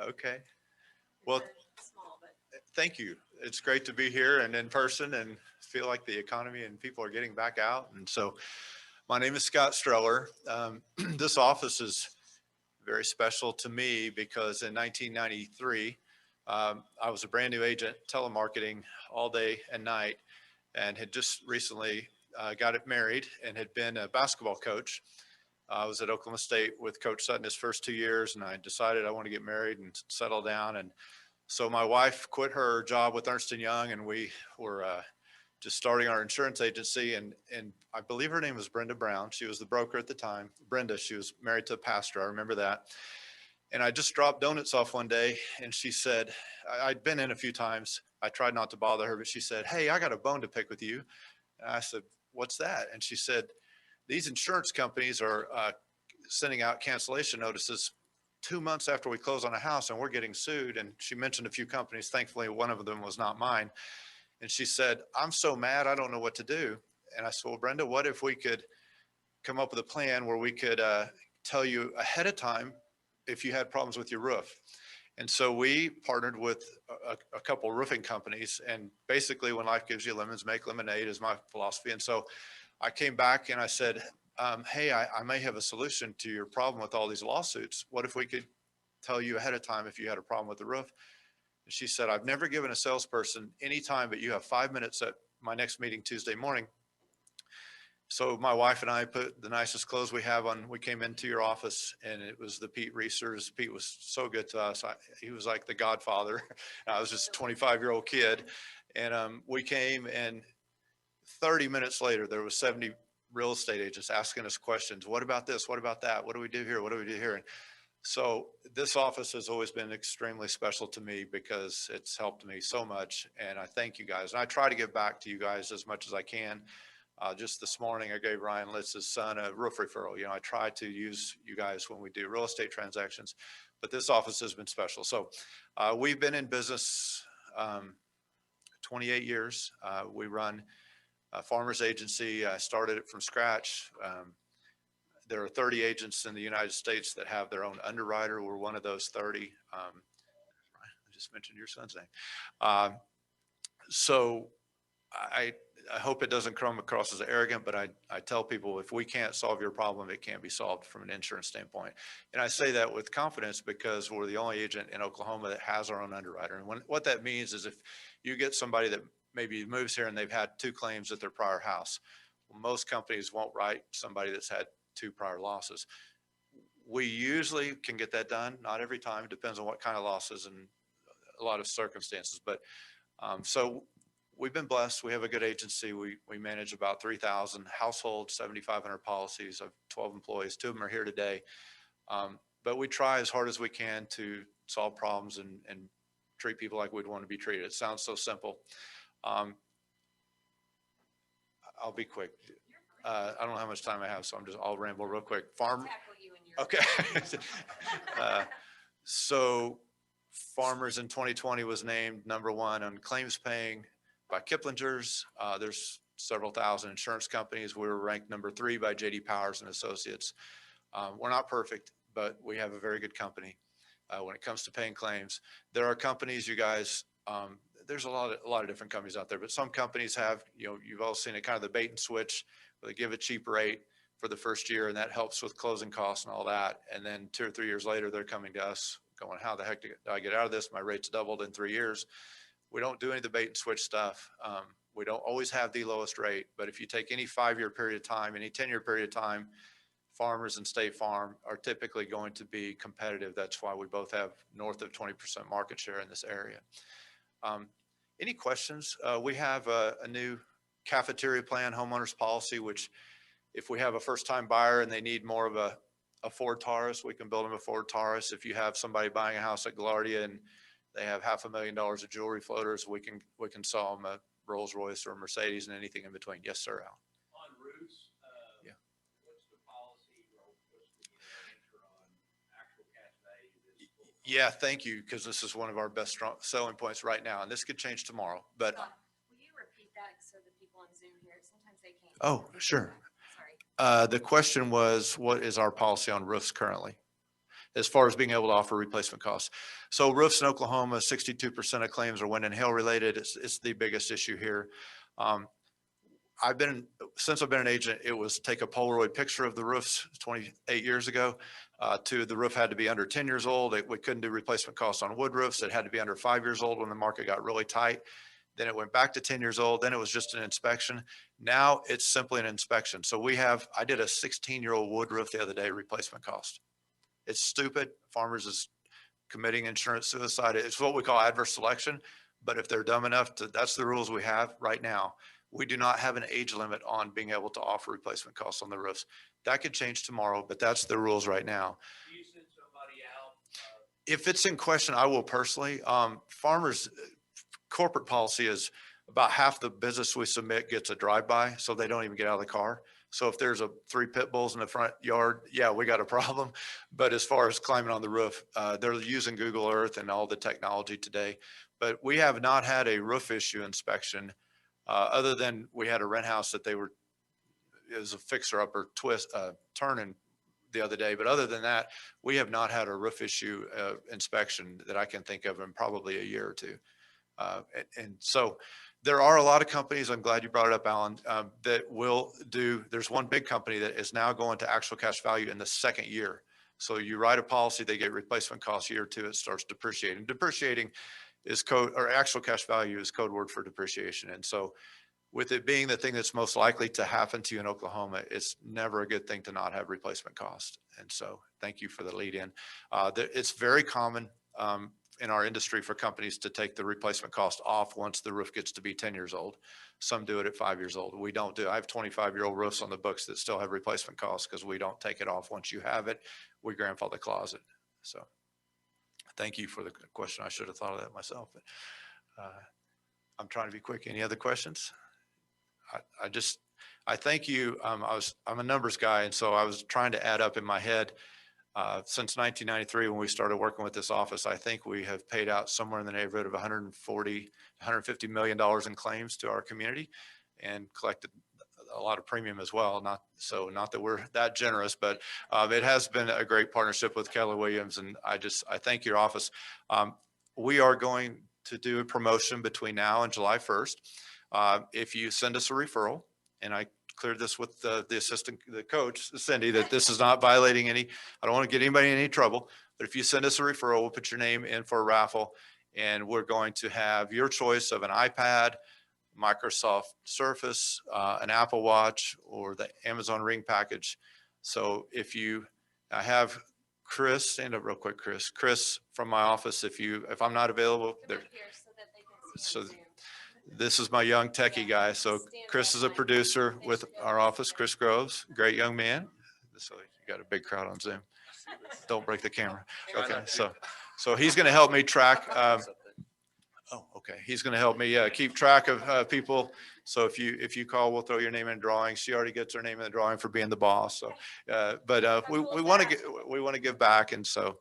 Okay. Well, Small, but thank you. It's great to be here and in person and feel like the economy and people are getting back out. And so my name is Scott Streller. This office is very special to me because in 1993, I was a brand new agent, telemarketing all day and night, and had just recently got it married and had been a basketball coach. I was at Oklahoma State with Coach Sutton his first 2 years, and I decided I want to get married and settle down. And so my wife quit her job with Ernst& Young, and we were just starting our insurance agency. And I believe her name was Brenda Brown. She was the broker at the time. Brenda, she was married to a pastor. I remember that. And I just dropped donuts off one day, and she said, I'd been in a few times. I tried not to bother her, but she said, "Hey, I got a bone to pick with you." And I said, "What's that?" And she said, "These insurance companies are sending out cancellation notices 2 months after we close on a house, and we're getting sued." And she mentioned a few companies. Thankfully, one of them was not mine. And she said, "I'm so mad, I don't know what to do." And I said, "Well, Brenda, what if we could come up with a plan where we could tell you ahead of time if you had problems with your roof?" And so we partnered with a couple roofing companies. And basically, when life gives you lemons, make lemonade is my philosophy. And so I came back and I said, "Hey, I may have a solution to your problem with all these lawsuits. What if we could tell you ahead of time if you had a problem with the roof?" And she said, "I've never given a salesperson any time, but you have 5 minutes at my next meeting Tuesday morning." So my wife and I put the nicest clothes we have on. We came into your office, and it was the Pete Reesers. Pete was so good to us. He was like the godfather. I was just a 25-year-old kid. And we came, and 30 minutes later, there was 70 real estate agents asking us questions. What about this? What about that? What do we do here? What do we do here? And so this office has always been extremely special to me because it's helped me so much. And I thank you guys. And I try to give back to you guys as much as I can. Just this morning, I gave Ryan Litz's son a roof referral. I try to use you guys when we do real estate transactions, but this office has been special. So we've been in business 28 years. We run a farmer's agency. I started it from scratch. There are 30 agents in the United States that have their own underwriter. We're one of those 30. I just mentioned your son's name. So I hope it doesn't come across as arrogant, but I tell people if we can't solve your problem, it can't be solved from an insurance standpoint. And I say that with confidence because we're the only agent in Oklahoma that has our own underwriter. And what that means is if you get somebody that maybe moves here and they've had 2 claims at their prior house, well, most companies won't write somebody that's had 2 prior losses. We usually can get that done. Not every time. It depends on what kind of losses and a lot of circumstances. But so we've been blessed. We have a good agency. We manage about 3,000 households, 7,500 policies. I have 12 employees. 2 of them are here today. But we try as hard as we can to solve problems and treat people like we'd want to be treated. It sounds so simple. I'll be quick. I don't know how much time I have, so I'll ramble real quick. Okay. So Farmers in 2020 was named #1 on claims paying by Kiplinger's. There's several thousand insurance companies. We were ranked #3 by JD Powers and Associates. We're not perfect, but we have a very good company when it comes to paying claims. There are companies, you guys, there's a lot of different companies out there, but some companies have, you've all seen it, kind of the bait and switch, where they give a cheap rate for the first year, and that helps with closing costs and all that. And then 2 or 3 years later, they're coming to us going, "How the heck did I get out of this? My rate's doubled in 3 years." We don't do any of the bait and switch stuff. We don't always have the lowest rate, but if you take any 5-year period of time, any 10-year period of time, Farmers and State Farm are typically going to be competitive. That's why we both have north of 20% market share in this area. Any questions? We have a new cafeteria plan homeowners policy, which if we have a first-time buyer and they need more of a Ford Taurus, we can build them a Ford Taurus. If you have somebody buying a house at Galardia and they have $500,000 of jewelry floaters, we can sell them a Rolls Royce or a Mercedes and anything in between. Yes, sir, Al. On roofs, Yeah. what's the policy or what's the answer on actual cash value? Yeah, thank you, because this is one of our best strong selling points right now, and this could change tomorrow. But Will you repeat that so the people on Zoom hear it? Sometimes they can't. Oh, sure. Sorry. The question was, what is our policy on roofs currently? as far as being able to offer replacement costs. So roofs in Oklahoma, 62% of claims are wind and hail related. It's the biggest issue here. Since I've been an agent, it was take a Polaroid picture of the roofs 28 years ago. The roof had to be under 10 years old. We couldn't do replacement costs on wood roofs. It had to be under 5 years old when the market got really tight. Then it went back to 10 years old. Then it was just an inspection. Now it's simply an inspection. So I did a 16-year-old wood roof the other day, replacement cost. It's stupid. Farmers is committing insurance suicide. It's what we call adverse selection. But if they're dumb enough that's the rules we have right now. We do not have an age limit on being able to offer replacement costs on the roofs. That could change tomorrow, but that's the rules right now. Do you send somebody out? If it's in question, I will personally. Farmers, corporate policy is about half the business we submit gets a drive-by, so they don't even get out of the car. So if there's 3 pit bulls in the front yard, yeah, we got a problem. But as far as climbing on the roof, they're using Google Earth and all the technology today. But we have not had a roof issue inspection, other than we had a rent house that it was a fixer-upper turning the other day. But other than that, we have not had a roof issue inspection that I can think of in probably a year or two. And so there are a lot of companies, I'm glad you brought it up, Alan, that there's one big company that is now going to actual cash value in the second year. So you write a policy, they get replacement costs year 2, it starts depreciating. Depreciating is actual cash value is code word for depreciation. And so with it being the thing that's most likely to happen to you in Oklahoma, it's never a good thing to not have replacement cost. And so thank you for the lead in. It's very common in our industry for companies to take the replacement cost off once the roof gets to be 10 years old. Some do it at 5 years old. We don't do. I have 25-year-old roofs on the books that still have replacement costs because we don't take it off once you have it. We grandfather clause it. So thank you for the question. I should have thought of that myself. But, I'm trying to be quick. Any other questions? I thank you. I'm a numbers guy, and so I was trying to add up in my head. Since 1993, when we started working with this office, I think we have paid out somewhere in the neighborhood of $150 million in claims to our community and collected a lot of premium as well. Not that we're that generous, but it has been a great partnership with Keller Williams. And I thank your office. We are going to do a promotion between now and July 1st. If you send us a referral, and I cleared this with the coach, Cindy, that this is not violating I don't want to get anybody in any trouble, but if you send us a referral, we'll put your name in for a raffle, and we're going to have your choice of an iPad, Microsoft Surface, an Apple Watch, or the Amazon Ring package. So I have Chris, stand up real quick, Chris from my office. If I'm not available, Come up here so that they can see so on Zoom. this is my young techie guy. So Chris is a producer with our office, Chris Groves, great young man. So you got a big crowd on Zoom. Don't break the camera. Okay, so he's going to help me track. Okay. He's going to help me keep track of people. So if you call, we'll throw your name in the drawing. She already gets her name in the drawing for being the boss. So, but we want to give back, and so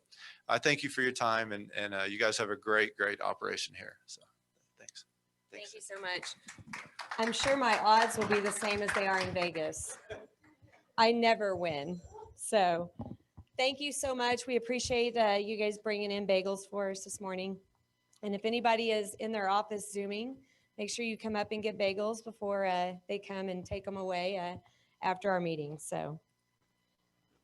I thank you for your time, and you guys have a great operation here. So thanks. Thank you so much. I'm sure my odds will be the same as they are in Vegas. I never win. So thank you so much. We appreciate you guys bringing in bagels for us this morning. And if anybody is in their office Zooming, make sure you come up and get bagels before they come and take them away after our meeting. So,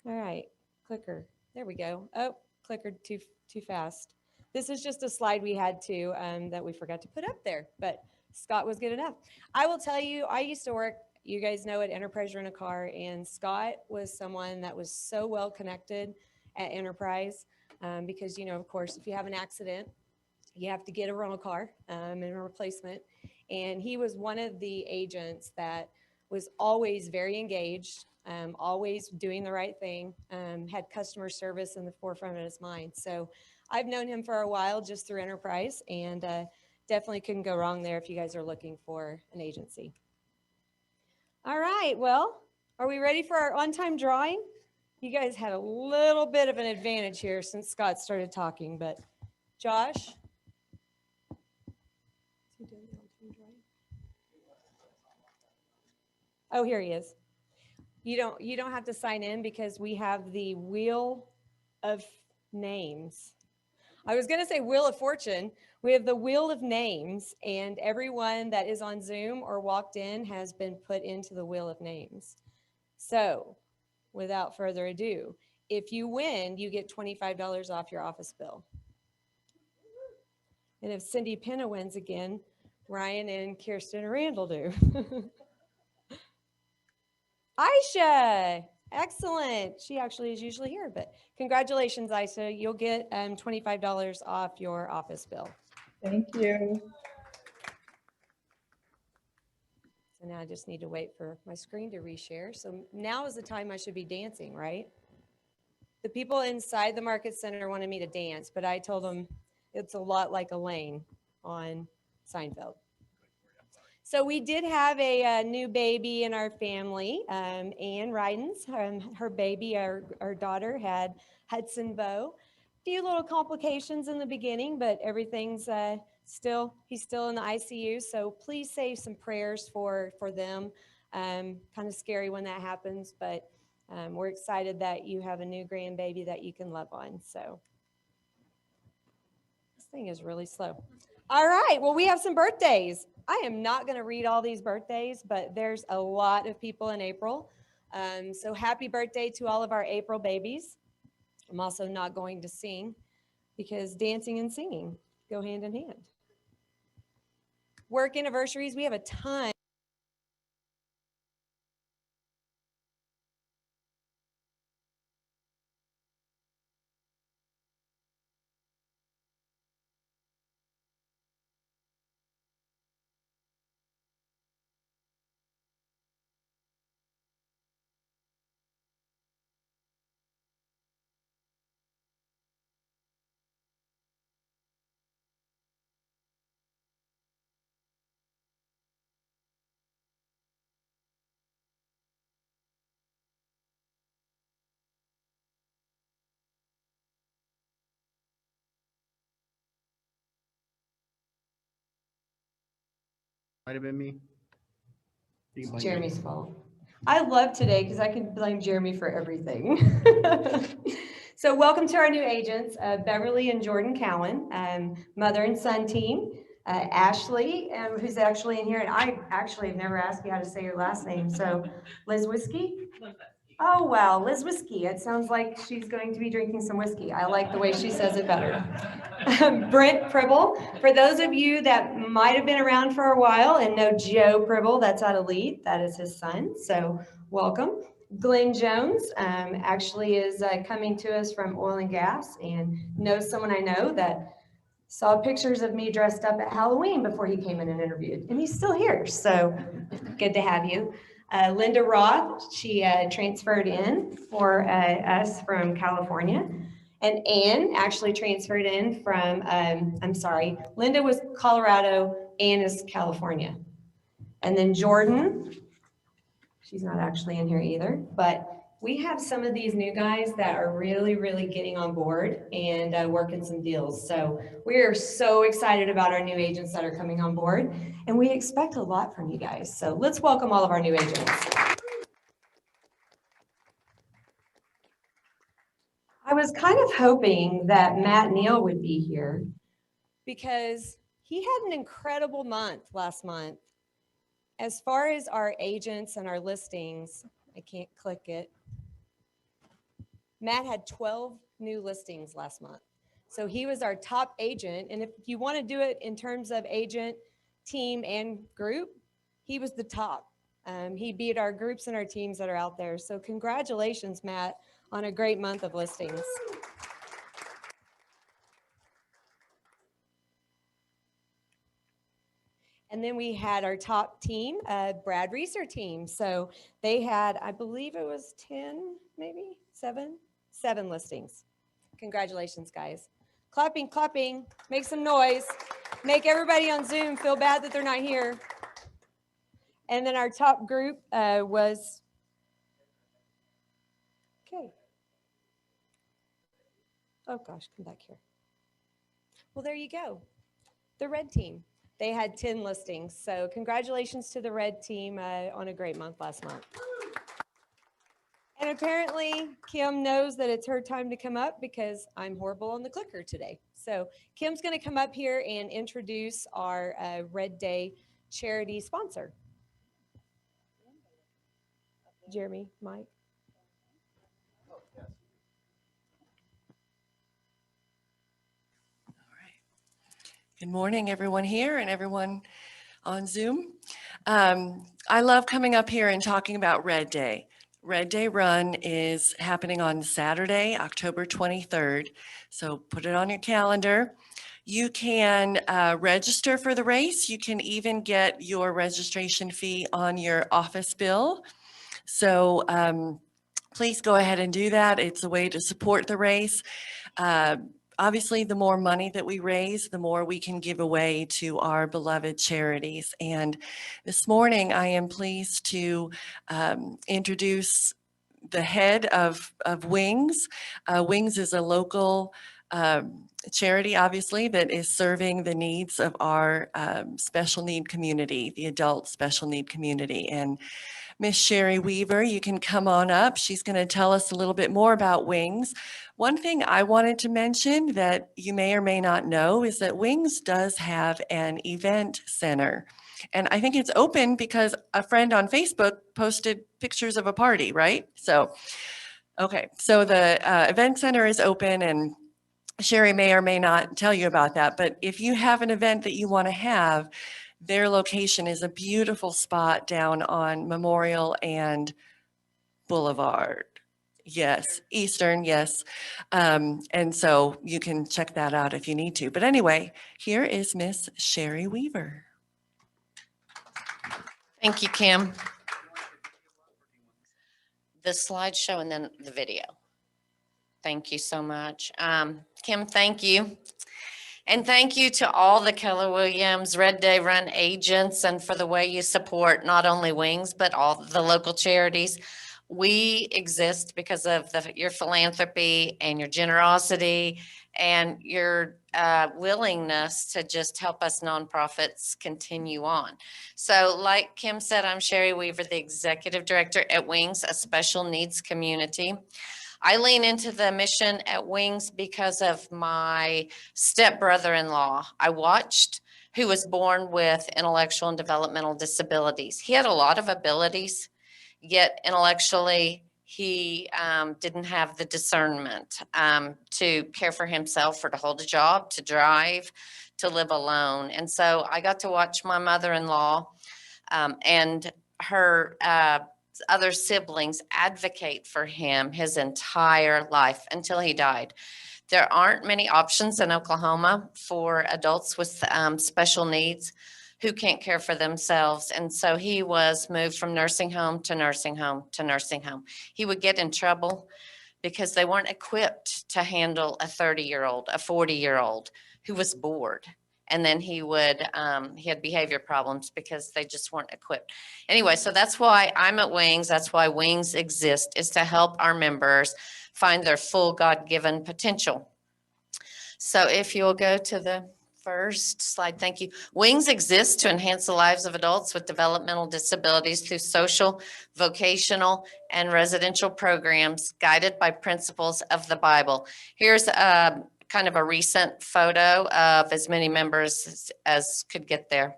all right, clicker. There we go. Oh, clicker too fast. This is just a slide we had to that we forgot to put up there, but Scott was good enough. I will tell you, I used to work, you guys know, at Enterprise Rent a Car, and Scott was someone that was so well connected at Enterprise because, of course, if you have an accident, you have to get a rental car and a replacement. And he was one of the agents that was always very engaged, always doing the right thing, had customer service in the forefront of his mind. So I've known him for a while just through Enterprise, and definitely couldn't go wrong there if you guys are looking for an agency. All right, well, are we ready for our on-time drawing? You guys had a little bit of an advantage here since Scott started talking, but Josh? Oh, here he is. You don't have to sign in because we have the wheel of names. I was going to say Wheel of Fortune. We have the Wheel of Names, and everyone that is on Zoom or walked in has been put into the Wheel of Names. So, without further ado, if you win, you get $25 off your office bill. And if Cindy Penna wins again, Ryan and Kirsten and Randall do. Aisha, excellent. She actually is usually here, but congratulations, Aisha. You'll get $25 off your office bill. Thank you. So now I just need to wait for my screen to reshare. So now is the time I should be dancing, right? The people inside the Market Center wanted me to dance, but I told them it's a lot like Elaine on Seinfeld. So we did have a new baby in our family, Ann Rydens. Her baby, our daughter, had Hudson Bowe. A few little complications in the beginning, but everything's he's still in the ICU. So please say some prayers for them. Kind of scary when that happens, but we're excited that you have a new grandbaby that you can love on. So this thing is really slow. All right, well, we have some birthdays. I am not going to read all these birthdays, but there's a lot of people in April. So happy birthday to all of our April babies. I'm also not going to sing because dancing and singing go hand in hand. Work anniversaries, we have a ton. Might have been me. You can blame me. Jeremy's fault. I love today because I can blame Jeremy for everything. So welcome to our new agents, Beverly and Jordan Cowan, mother and son team. Ashley, who's actually in here, and I actually have never asked you how to say your last name. So Liz Whiskey? Oh, wow, Liz Whiskey. It sounds like she's going to be drinking some whiskey. I like the way she says it better. Brent Pribble. For those of you that might have been around for a while and know Joe Pribble, that's out of Lead. That is his son. So welcome. Glenn Jones actually is coming to us from oil and gas and knows someone I know that saw pictures of me dressed up at Halloween before he came in and interviewed. And he's still here. So good to have you. Linda Roth, she transferred in for us from California. And Ann actually transferred in from, Linda was Colorado, Ann is California. And then Jordan, she's not actually in here either, but we have some of these new guys that are really, really getting on board and working some deals. So we are so excited about our new agents that are coming on board, and we expect a lot from you guys. So let's welcome all of our new agents. I was kind of hoping that Matt Neal would be here because he had an incredible month last month. As far as our agents and our listings, I can't click it. Matt had 12 new listings last month. So he was our top agent. And if you want to do it in terms of agent, team, and group, he was the top. He beat our groups and our teams that are out there. So congratulations, Matt, on a great month of listings. And then we had our top team, Brad Reeser team. So they had, I believe it was 10, maybe 7 listings. Congratulations, guys. Clapping, clapping, make some noise. Make everybody on Zoom feel bad that they're not here. And then our top group was, okay. Oh gosh, come back here. Well, there you go. The red team. They had 10 listings. So congratulations to the red team on a great month last month. And And apparently Kim knows that it's her time to come up because I'm horrible on the clicker today. So Kim's going to come up here and introduce our Red Day charity sponsor. Jeremy, Mike. Good morning, everyone here and everyone on Zoom. I love coming up here and talking about Red Day. Red Day Run is happening on Saturday, October 23rd. So put it on your calendar. You can register for the race. You can even get your registration fee on your office bill. So please go ahead and do that. It's a way to support the race. Obviously, the more money that we raise, the more we can give away to our beloved charities. And this morning, I am pleased to introduce the head of Wings. Wings is a local charity, obviously, that is serving the needs of our special need community, the adult special need community. And Miss Sherry Weaver, you can come on up. She's going to tell us a little bit more about Wings. One thing I wanted to mention that you may or may not know is that Wings does have an event center. And I think it's open because a friend on Facebook posted pictures of a party, right? So, okay, so the event center is open, and Sherry may or may not tell you about that. But if you have an event that you want to have, their location is a beautiful spot down on Memorial and Boulevard. Yes, Eastern, yes. And so you can check that out if you need to. But anyway, here is Miss Sherry Weaver. Thank you, Kim. The slideshow and then the video. Thank you so much. Kim, thank you. And thank you to all the Keller Williams Red Day Run agents and for the way you support not only Wings, but all the local charities. We exist because of your philanthropy and your generosity and your willingness to just help us nonprofits continue on. So like Kim said, I'm Sherry Weaver, the Executive Director at Wings, a special needs community. I lean into the mission at Wings because of my stepbrother-in-law I watched, who was born with intellectual and developmental disabilities. He had a lot of abilities, yet intellectually he didn't have the discernment to care for himself or to hold a job, to drive, to live alone. And so I got to watch my mother-in-law and her other siblings advocate for him his entire life until he died. There aren't many options in Oklahoma for adults with special needs who can't care for themselves. And so he was moved from nursing home to nursing home to nursing home. He would get in trouble because they weren't equipped to handle a 30-year-old, a 40-year-old who was bored. And then he had behavior problems because they just weren't equipped. Anyway, so that's why I'm at Wings. That's why Wings exist, is to help our members find their full God-given potential. So if you'll go to the first slide, thank you. Wings exists to enhance the lives of adults with developmental disabilities through social, vocational, and residential programs guided by principles of the Bible. Here's kind of a recent photo of as many members as could get there.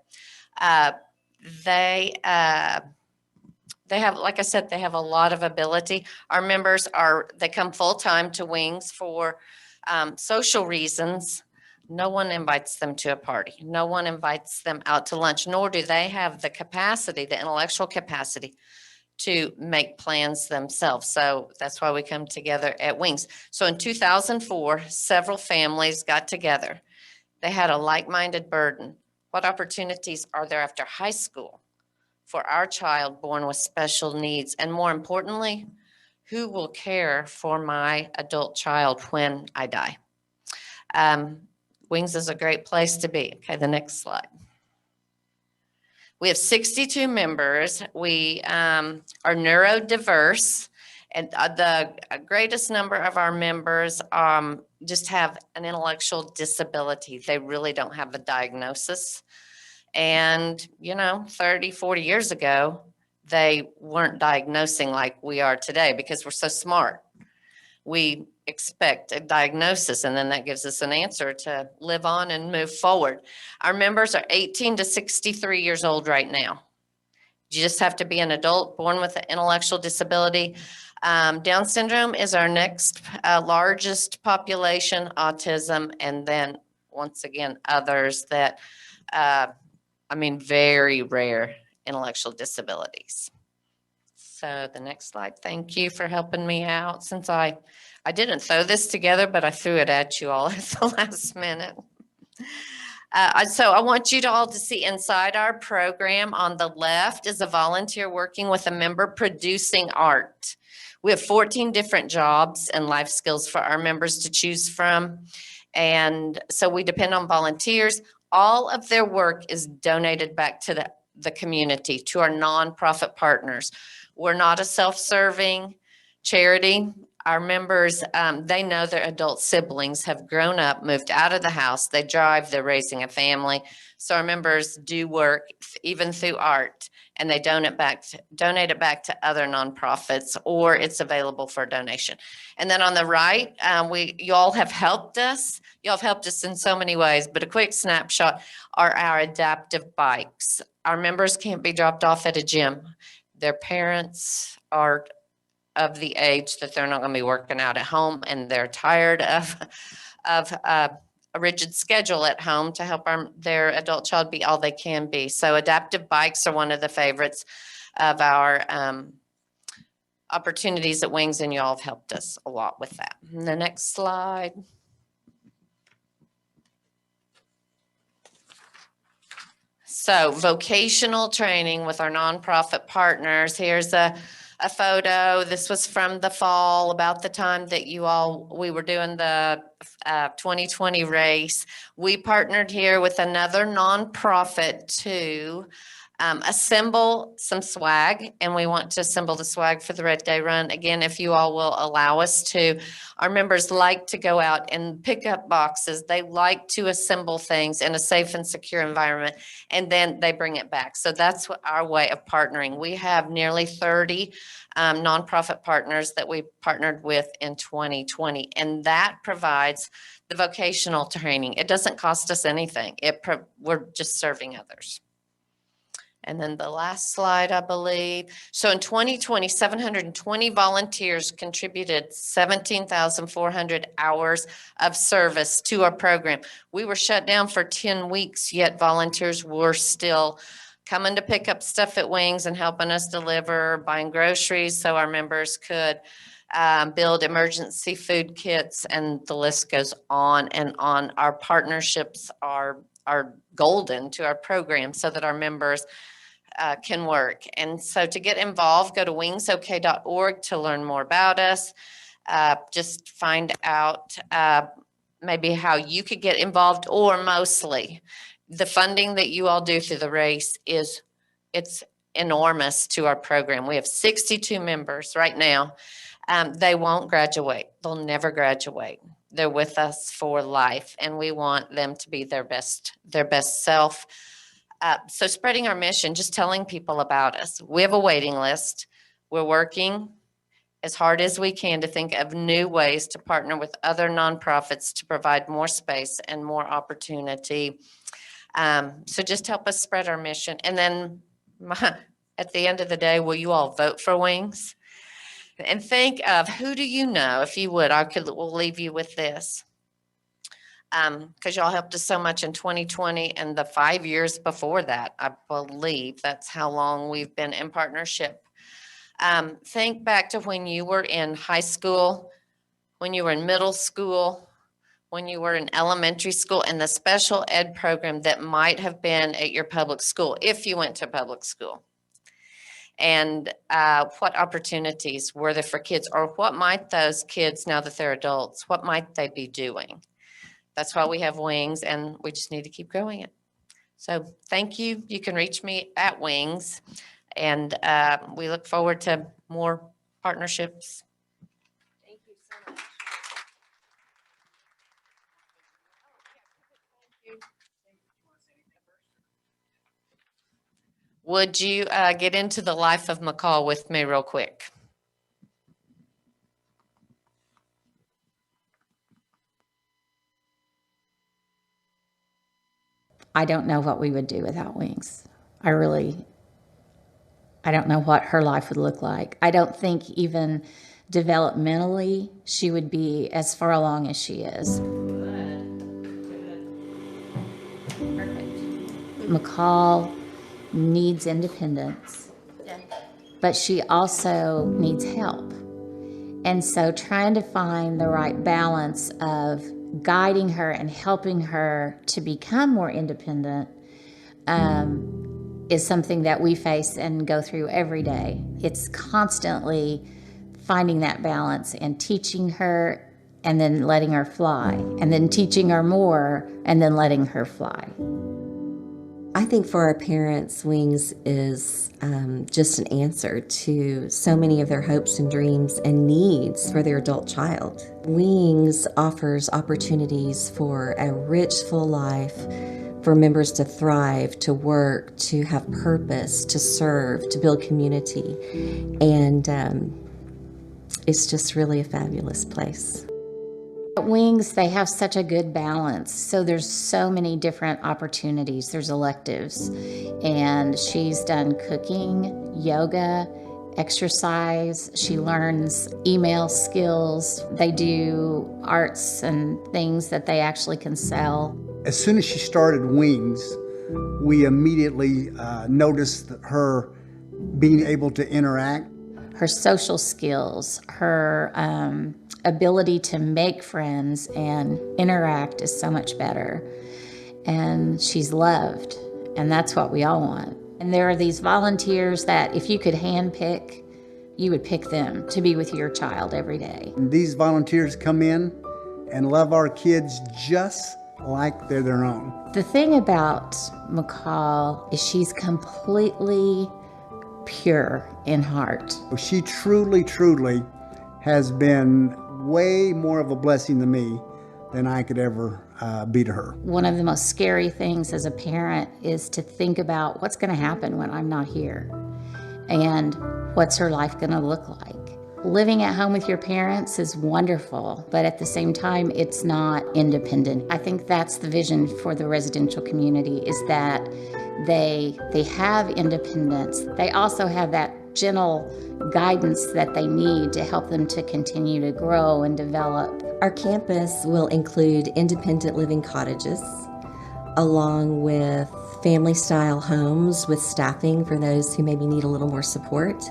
They have, like I said, they have a lot of ability. Our members they come full-time to Wings for social reasons. No one invites them to a party. No one invites them out to lunch, nor do they have the capacity, the intellectual capacity to make plans themselves. So that's why we come together at Wings. So in 2004, several families got together. They had a like-minded burden. What opportunities are there after high school for our child born with special needs? And more importantly, who will care for my adult child when I die? Wings is a great place to be. Okay, the next slide. We have 62 members. We are neurodiverse, and the greatest number of our members just have an intellectual disability. They really don't have a diagnosis. And, 30, 40 years ago, they weren't diagnosing like we are today because we're so smart. We expect a diagnosis and then that gives us an answer to live on and move forward. Our members are 18 to 63 years old right now. You just have to be an adult born with an intellectual disability. Down syndrome is our next largest population, autism, and then once again, others that, very rare intellectual disabilities. So the next slide, thank you for helping me out since I didn't throw this together, but I threw it at you all at the last minute. So I want you to all to see inside our program on the left is a volunteer working with a member producing art. We have 14 different jobs and life skills for our members to choose from. And so we depend on volunteers. All of their work is donated back to the community, to our nonprofit partners. We're not a self-serving charity. Our members, they know their adult siblings have grown up, moved out of the house. They drive, they're raising a family. So our members do work even through art, and they donate it back to other nonprofits, or it's available for donation. And then on the right, you all have helped us. You all have helped us in so many ways, but a quick snapshot are our adaptive bikes. Our members can't be dropped off at a gym. Their parents are of the age that they're not going to be working out at home, and they're tired of a rigid schedule at home to help their adult child be all they can be. So adaptive bikes are one of the favorites of our opportunities at Wings, and you all have helped us a lot with that. And the next slide. So vocational training with our nonprofit partners. Here's a photo. This was from the fall, about the time that we were doing the 2020 race. We partnered here with another nonprofit to assemble some swag, and we want to assemble the swag for the Red Day Run. Again, if you all will allow us to. Our members like to go out and pick up boxes. They like to assemble things in a safe and secure environment, and then they bring it back. So that's our way of partnering. We have nearly 30 nonprofit partners that we partnered with in 2020, and that provides the vocational training. It doesn't cost us anything. We're just serving others. And then the last slide, I believe. So in 2020, 720 volunteers contributed 17,400 hours of service to our program. We were shut down for 10 weeks, yet volunteers were still coming to pick up stuff at Wings and helping us deliver, buying groceries so our members could build emergency food kits, and the list goes on and on. Our partnerships are golden to our program so that our members can work. And so to get involved, go to wingsok.org to learn more about us. Just find out maybe how you could get involved, or mostly the funding that you all do through the race it's enormous to our program. We have 62 members right now. They won't graduate. They'll never graduate. They're with us for life, and we want them to be their best self. So spreading our mission, just telling people about us. We have a waiting list. We're working as hard as we can to think of new ways to partner with other nonprofits to provide more space and more opportunity. So just help us spread our mission. And then at the end of the day, will you all vote for Wings? And think of, who do you know, if you would, we'll leave you with this. Because y'all helped us so much in 2020 and the 5 years before that. I believe that's how long we've been in partnership. Think back to when you were in high school, when you were in middle school, when you were in elementary school, and the special ed program that might have been at your public school, if you went to public school. And what opportunities were there for kids, or what might those kids, now that they're adults, what might they be doing? That's why we have Wings, and we just need to keep growing it. So thank you. You can reach me at Wings, and we look forward to more partnerships. Thank you so much. Would you get into the life of McCall with me real quick? I don't know what we would do without Wings. I don't know what her life would look like. I don't think even developmentally she would be as far along as she is. McCall needs independence, but she also needs help. And so trying to find the right balance of guiding her and helping her to become more independent is something that we face and go through every day. It's constantly finding that balance and teaching her and then letting her fly, and then teaching her more and then letting her fly. I think for our parents, Wings is just an answer to so many of their hopes and dreams and needs for their adult child. Wings offers opportunities for a rich, full life, for members to thrive, to work, to have purpose, to serve, to build community. And it's just really a fabulous place. At Wings, they have such a good balance. So there's so many different opportunities. There's electives, and she's done cooking, yoga, exercise. She learns email skills. They do arts and things that they actually can sell. As soon as she started Wings, we immediately noticed her being able to interact. Her social skills, her ability to make friends and interact is so much better. And she's loved, and that's what we all want. And there are these volunteers that if you could handpick, you would pick them to be with your child every day. And these volunteers come in and love our kids just like they're their own. The thing about McCall is she's completely pure in heart. She truly, truly has been way more of a blessing to me than I could ever be to her. One of the most scary things as a parent is to think about what's going to happen when I'm not here and what's her life going to look like. Living at home with your parents is wonderful, but at the same time, it's not independent. I think that's the vision for the residential community, is that they have independence. They also have that gentle guidance that they need to help them to continue to grow and develop. Our campus will include independent living cottages, along with family-style homes with staffing for those who maybe need a little more support.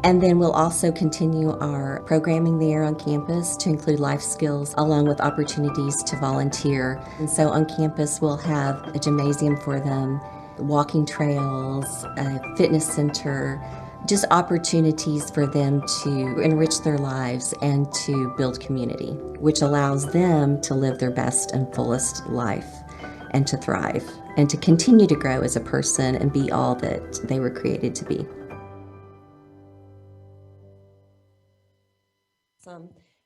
And then we'll also continue our programming there on campus to include life skills along with opportunities to volunteer. And so on campus we'll have a gymnasium for them, walking trails, a fitness center, just opportunities for them to enrich their lives and to build community, which allows them to live their best and fullest life and to thrive and to continue to grow as a person and be all that they were created to be.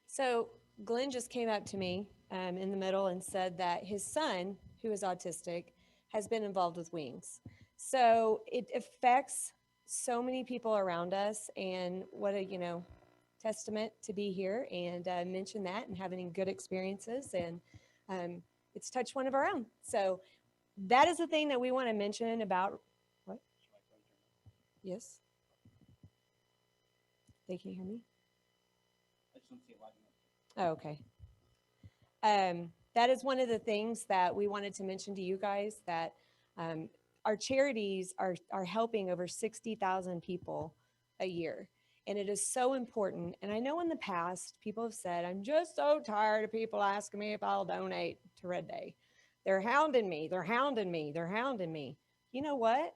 So Glenn just came up to me in the middle and said that his son, who is autistic, has been involved with Wings. So it affects so many people around us, and what a testament to be here and mention that and having good experiences, and it's touched one of our own. So that is the thing that we want to mention about what? Yes. They can hear me. Oh, okay. That is one of the things that we wanted to mention to you guys, that our charities are helping over 60,000 people a year. And it is so important. And I know in the past, people have said, I'm just so tired of people asking me if I'll donate to Red Day. They're hounding me. They're hounding me. They're hounding me. You know what?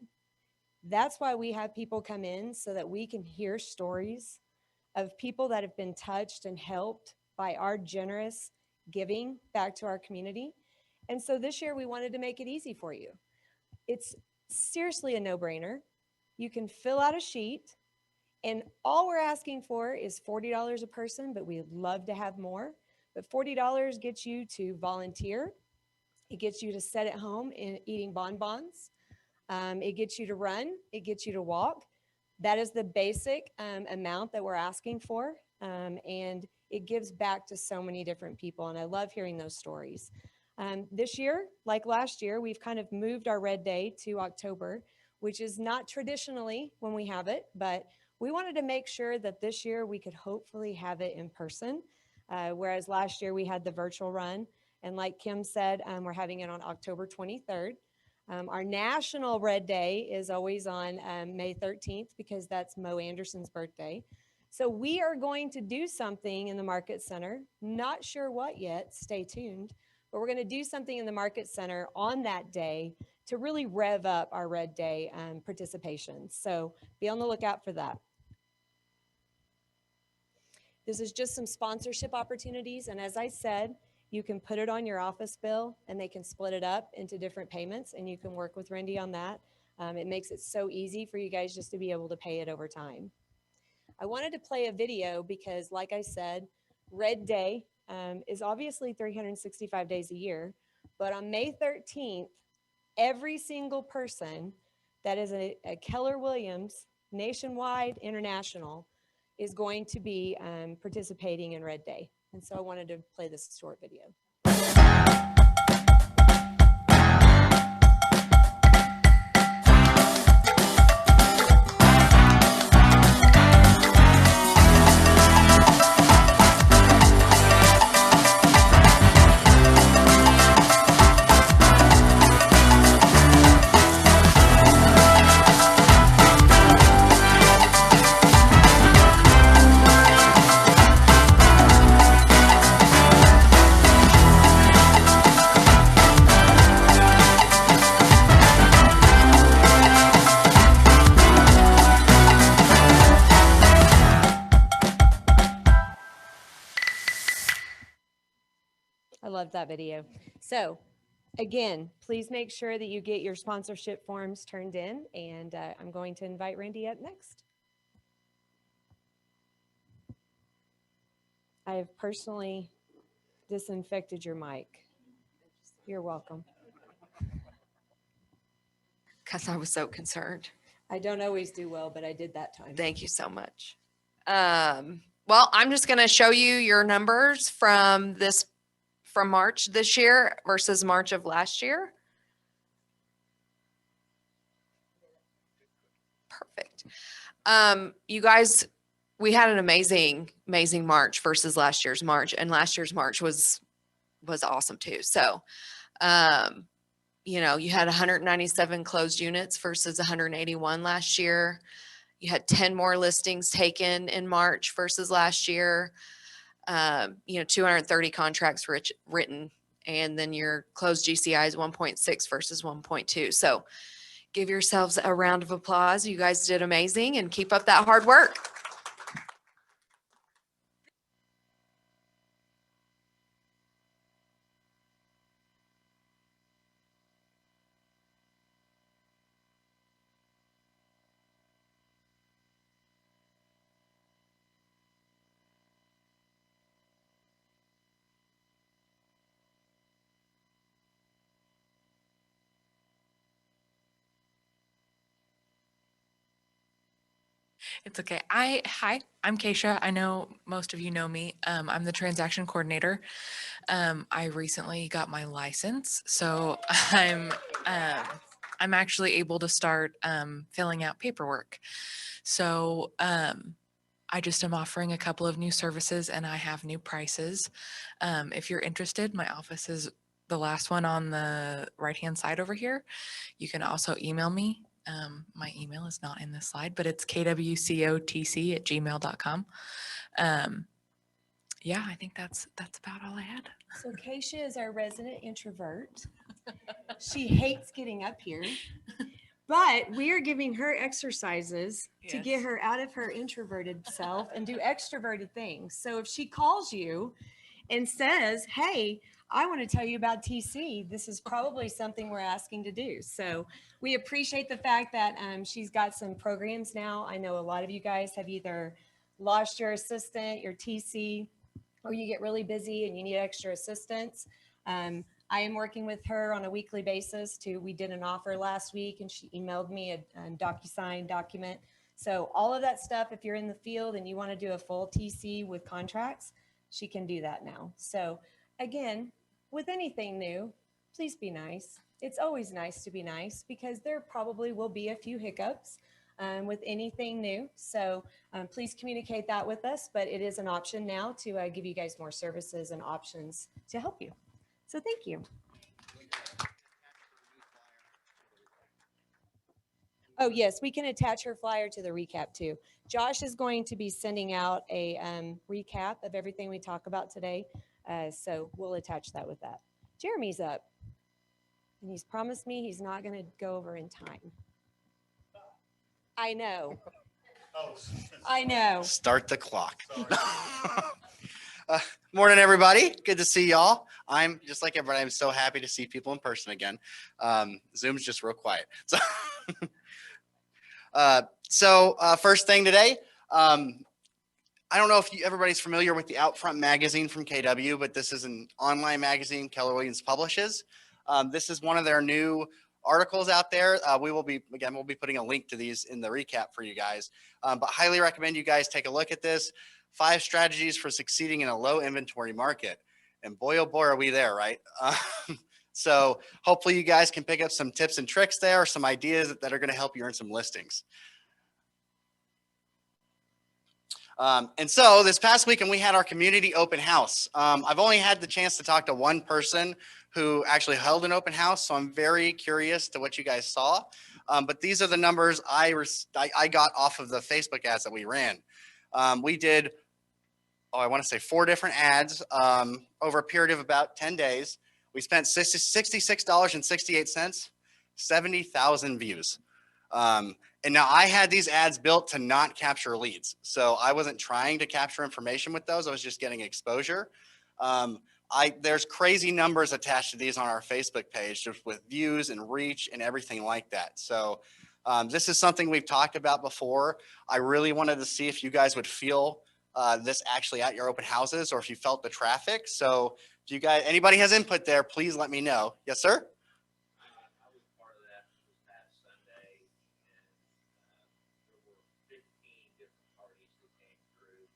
That's why we have people come in, so that we can hear stories of people that have been touched and helped by our generous giving back to our community. And so this year we wanted to make it easy for you. It's seriously a no-brainer. You can fill out a sheet, and all we're asking for is $40 a person, but we'd love to have more. But $40 gets you to volunteer. It gets you to sit at home and eating bonbons. It gets you to run, it gets you to walk. That is the basic amount that we're asking for. And it gives back to so many different people. And I love hearing those stories. This year, like last year, we've kind of moved our Red Day to October, which is not traditionally when we have it, but we wanted to make sure that this year we could hopefully have it in person. Whereas last year we had the virtual run. And like Kim said, we're having it on October 23rd. Our national Red Day is always on May 13th because that's Mo Anderson's birthday. So we are going to do something in the Market Center. Not sure what yet, stay tuned. But we're going to do something in the Market Center on that day to really rev up our Red Day participation. So be on the lookout for that. This is just some sponsorship opportunities. And as I said, you can put it on your office bill and they can split it up into different payments and you can work with Randy on that. It makes it so easy for you guys just to be able to pay it over time. I wanted to play a video because like I said, Red Day is obviously 365 days a year, but on May 13th, every single person that is a Keller Williams nationwide international is going to be participating in Red Day. And so I wanted to play this short video. I love that video. So again, please make sure that you get your sponsorship forms turned in, and I'm going to invite Randy up next. I have personally disinfected your mic. You're welcome. Because I was so concerned. I don't always do well, but I did that time. Thank you so much. Well, I'm just going to show you your numbers from March this year versus March of last year. Perfect. You guys, we had an amazing March versus last year's March, and last year's March was awesome too. So, you know, you had 197 closed units versus 181 last year. You had 10 more listings taken in March versus last year. You know, 230 contracts written, and then your closed GCI is 1.6 versus 1.2. So give yourselves a round of applause. You guys did amazing, and keep up that hard work. It's okay. Hi, I'm Keisha. I know most of you know me. I'm the transaction coordinator. I recently got my license, so I'm actually able to start filling out paperwork. So I just am offering a couple of new services, and I have new prices. If you're interested, my office is the last one on the right-hand side over here. You can also email me. My email is not in this slide, but it's kwcotc@gmail.com. Yeah, I think that's about all I had. So Keisha is our resident introvert. She hates getting up here, but we are giving her exercises to get Yes. her out of her introverted self and do extroverted things. So if she calls you and says, hey, I want to tell you about TC, this is probably something we're asking to do. So we appreciate the fact that she's got some programs now. I know a lot of you guys have either lost your assistant, your TC, or you get really busy and you need extra assistance. I am working with her on a weekly basis we did an offer last week and she emailed me a DocuSign document. So all of that stuff, if you're in the field and you want to do a full TC with contracts, she can do that now. So again, with anything new, please be nice. It's always nice to be nice because there probably will be a few hiccups with anything new. So please communicate that with us, but it is an option now to give you guys more services and options to help you. So thank you. Oh, yes, we can attach her flyer to the recap too. Josh is going to be sending out a recap of everything we talk about today. So we'll attach that with that. Jeremy's up. And he's promised me he's not going to go over in time. I know. I know. Start the clock. Morning, everybody. Good to see y'all. I'm just like everybody. I'm so happy to see people in person again. Zoom's just real quiet. So, first thing today, I don't know if everybody's familiar with the Outfront magazine from KW, but this is an online magazine Keller Williams publishes. This is one of their new articles out there. We'll be putting a link to these in the recap for you guys, but highly recommend you guys take a look at this. 5 strategies for succeeding in a low inventory market. And boy, oh boy, are we there, right? So hopefully you guys can pick up some tips and tricks there, some ideas that are going to help you earn some listings. And so this past weekend, we had our community open house. I've only had the chance to talk to one person who actually held an open house, so I'm very curious to what you guys saw. But these are the numbers I got off of the Facebook ads that we ran. We did, I want to say 4 different ads over a period of about 10 days. We spent $66.68, 70,000 views. And now I had these ads built to not capture leads. So I wasn't trying to capture information with those. I was just getting exposure. There's crazy numbers attached to these on our Facebook page, just with views and reach and everything like that. So this is something we've talked about before. I really wanted to see if you guys would feel this actually at your open houses, or if you felt the traffic. So if you guys, anybody has input there, please let me know. Yes, sir? I was part of that this past Sunday, and there were 15 different parties that came through.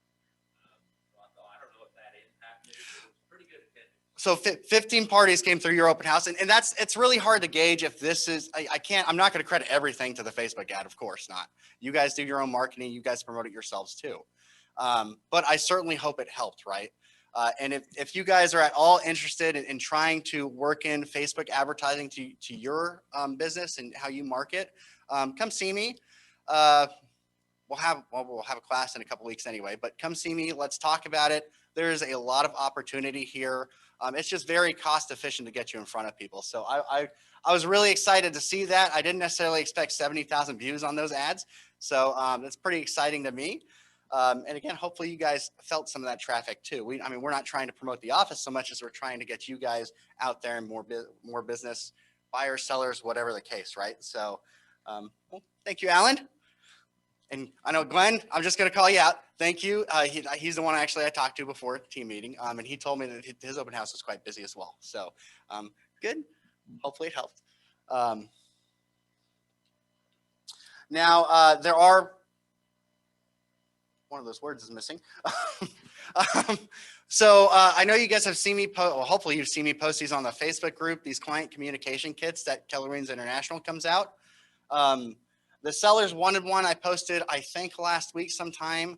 So I thought, I don't know if that impacted it, but it was pretty good attendance. So 15 parties came through your open house, and it's really hard to gauge if this is, I'm not going to credit everything to the Facebook ad, of course not. You guys do your own marketing, you guys promote it yourselves too. But I certainly hope it helped, right? And if you guys are at all interested in trying to work in Facebook advertising to your business and how you market, come see me. We'll have a class in a couple weeks anyway, but come see me. Let's talk about it. There's a lot of opportunity here. It's just very cost efficient to get you in front of people. So I was really excited to see that. I didn't necessarily expect 70,000 views on those ads. So that's pretty exciting to me. And again, hopefully you guys felt some of that traffic too. We're not trying to promote the office so much as we're trying to get you guys out there and more business, buyers, sellers, whatever the case, right? So well, thank you, Alan. And I know Glenn, I'm just going to call you out. Thank you. He's the one actually I talked to before at the team meeting. And he told me that his open house was quite busy as well. So good. Hopefully it helped. Now there are, one of those words is missing. So I know you guys have seen me hopefully you've seen me post these on the Facebook group, these client communication kits that Keller Williams International comes out. The sellers wanted one. I posted, I think last week sometime.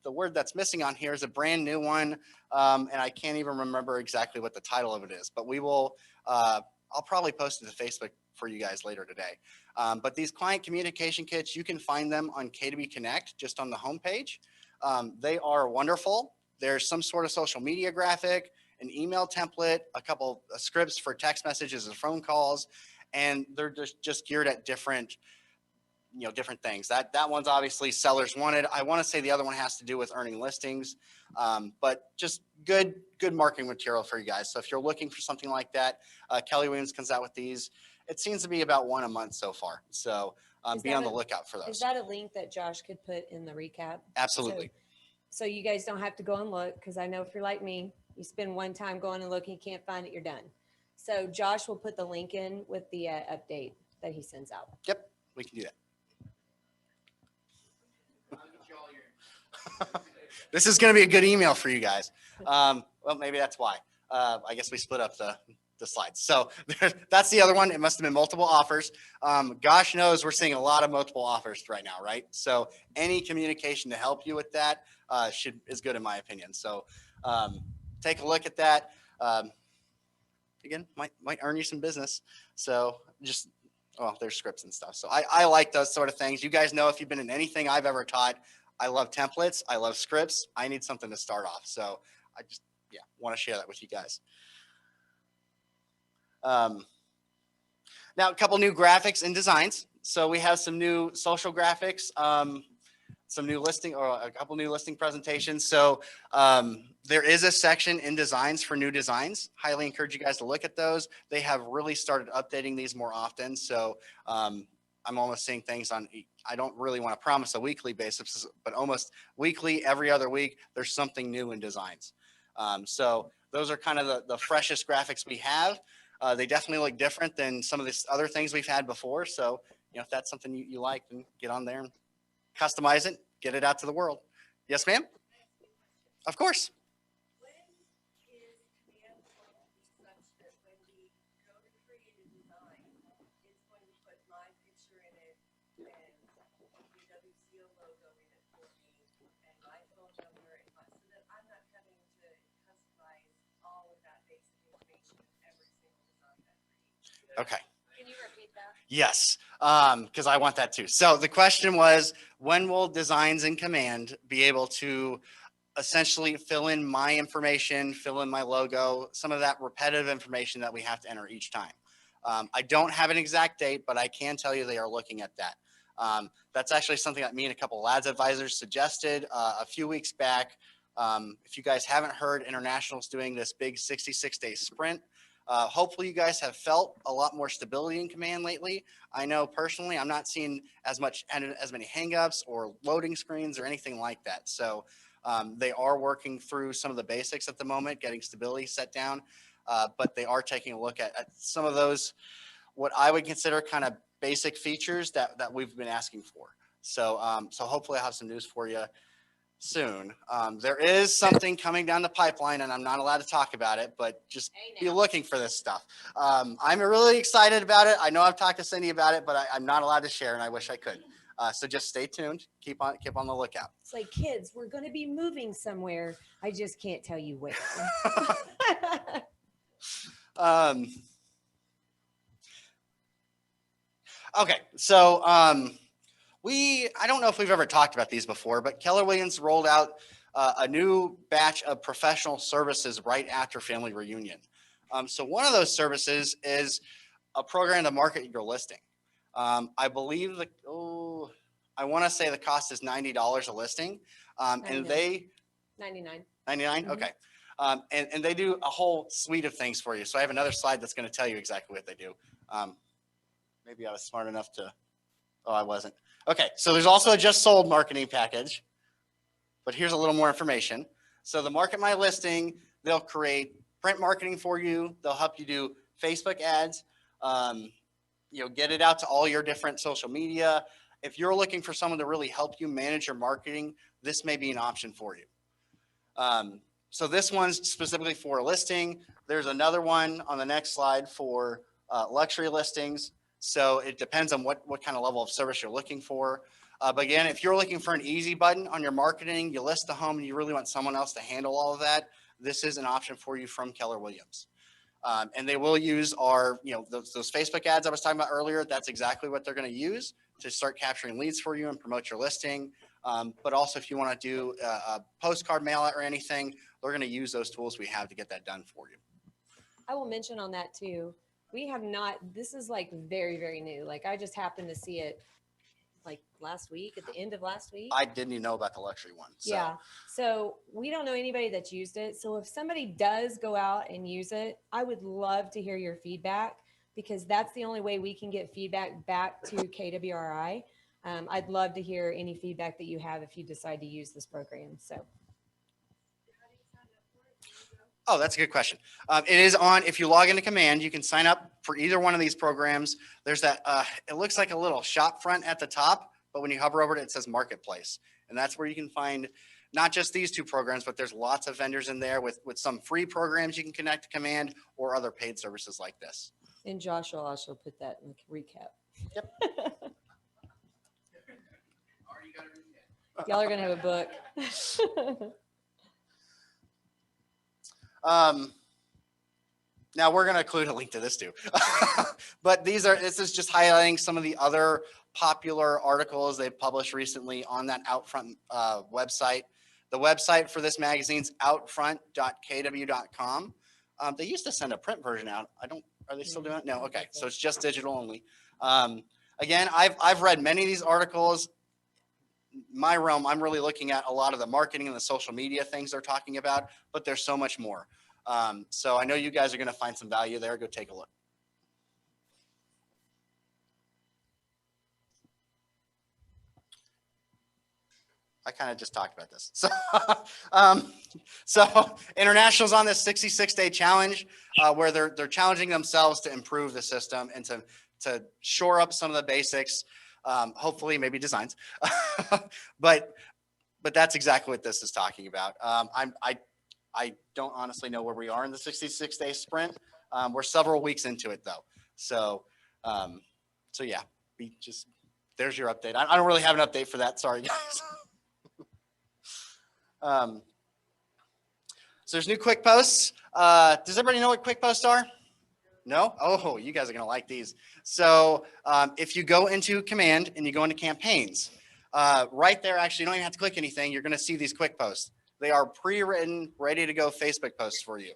The word that's missing on here is a brand new one. And I can't even remember exactly what the title of it is, but we will, I'll probably post it to Facebook for you guys later today. But these client communication kits, you can find them on K2B Connect, just on the homepage. They are wonderful. There's some sort of social media graphic, an email template, a couple of scripts for text messages and phone calls, and they're just geared at different things. That one's obviously sellers wanted. I want to say the other one has to do with earning listings, but just good marketing material for you guys. So if you're looking for something like that, Keller Williams comes out with these. It seems to be about one a month so far. So be on the lookout for those. Is that a link that Josh could put in the recap? Absolutely. So you guys don't have to go and look, because I know if you're like me, you spend one time going and looking, you can't find it, you're done. So Josh will put the link in with the update that he sends out. Yep, we can do that. This is going to be a good email for you guys. Well, maybe that's why. I guess we split up the slides. So that's the other one. It must have been multiple offers. Gosh knows we're seeing a lot of multiple offers right now, right? So any communication to help you with that is good in my opinion. So take a look at that. Again, might earn you some business. So just, well, there's scripts and stuff. So I like those sort of things. You guys know if you've been in anything I've ever taught, I love templates. I love scripts. I need something to start off. So I just, yeah, want to share that with you guys. Now, a couple new graphics and designs. So we have some new social graphics, some new listing or a couple new listing presentations. So there is a section in designs for new designs. Highly encourage you guys to look at those. They have really started updating these more often. So I'm almost seeing things on, I don't really want to promise a weekly basis, but almost weekly, every other week, there's something new in designs. So those are kind of the freshest graphics we have. They definitely look different than some of the other things we've had before. So, you know, if that's something you like, then get on there and customize it, get it out to the world. Yes, ma'am? Of course. Okay. Can you repeat that? Yes, because I want that too. So the question was, when will Designs in Command be able to essentially fill in my information, fill in my logo, some of that repetitive information that we have to enter each time? I don't have an exact date, but I can tell you they are looking at that. That's actually something that me and a couple of LADS advisors suggested a few weeks back. If you guys haven't heard, International's doing this big 66-day sprint. Hopefully you guys have felt a lot more stability in command lately. I know personally, I'm not seeing as many hangups or loading screens or anything like that. So they are working through some of the basics at the moment, getting stability set down, but they are taking a look at some of those, what I would consider kind of basic features that we've been asking for. So, so hopefully I'll have some news for you soon. There is something coming down the pipeline and I'm not allowed to talk about it, but just be looking for this stuff. I'm really excited about it. I know I've talked to Cindy about it, but I'm not allowed to share and I wish I could. So just stay tuned. Keep on the lookout. It's like, kids, we're going to be moving somewhere. I just can't tell you where. Okay, so I don't know if we've ever talked about these before, but Keller Williams rolled out a new batch of professional services right after family reunion. So one of those services is a program to market your listing. I believe I want to say the cost is $90 a listing, and they 99. 99. Okay. And they do a whole suite of things for you. So I have another slide that's going to tell you exactly what they do. Maybe I was smart enough to, oh, I wasn't. Okay. So there's also a just sold marketing package, but here's a little more information. So the Market My Listing, they'll create print marketing for you. They'll help you do Facebook ads, get it out to all your different social media. If you're looking for someone to really help you manage your marketing, this may be an option for you. So this one's specifically for a listing. There's another one on the next slide for luxury listings. So it depends on what kind of level of service you're looking for. But again, if you're looking for an easy button on your marketing, you list the home and you really want someone else to handle all of that, this is an option for you from Keller Williams. And they will use our, those Facebook ads I was talking about earlier. That's exactly what they're going to use to start capturing leads for you and promote your listing. But also if you want to do a postcard mail out or anything, they're going to use those tools we have to get that done for you. I will mention on that too. We have not, this is like very, very new. Like I just happened to see it like last week, at the end of last week. I didn't even know about the luxury one. So. Yeah. So we don't know anybody that's used it. So if somebody does go out and use it, I would love to hear your feedback because that's the only way we can get feedback back to KWRI. I'd love to hear any feedback that you have if you decide to use this program. So Oh, that's a good question. It is on, if you log into Command, you can sign up for either one of these programs. There's that, it looks like a little shop front at the top, but when you hover over it, it says Marketplace. And that's where you can find not just these two programs, but there's lots of vendors in there with some free programs you can connect to Command or other paid services like this. And Josh will also put that in the recap. Yep. Y'all are gonna have a book. Now we're going to include a link to this too, but this is just highlighting some of the other popular articles they've published recently on that Outfront website. The website for this magazine's outfront.kw.com. They used to send a print version out. Are they still doing it? No. Okay. So it's just digital only. Again, I've read many of these articles. My realm, I'm really looking at a lot of the marketing and the social media things they're talking about, but there's so much more. So I know you guys are going to find some value there. Go take a look. I kind of just talked about this. So, so International's on this 66-day challenge where they're challenging themselves to improve the system and to shore up some of the basics. Hopefully, maybe designs, but that's exactly what this is talking about. I don't honestly know where we are in the 66-day sprint. We're several weeks into it though. So yeah, there's your update. I don't really have an update for that. Sorry guys. So there's new quick posts. Does everybody know what quick posts are? No? Oh, you guys are going to like these. So if you go into Command and you go into Campaigns, right there, actually, you don't even have to click anything. You're going to see these quick posts. They are pre-written, ready to go Facebook posts for you.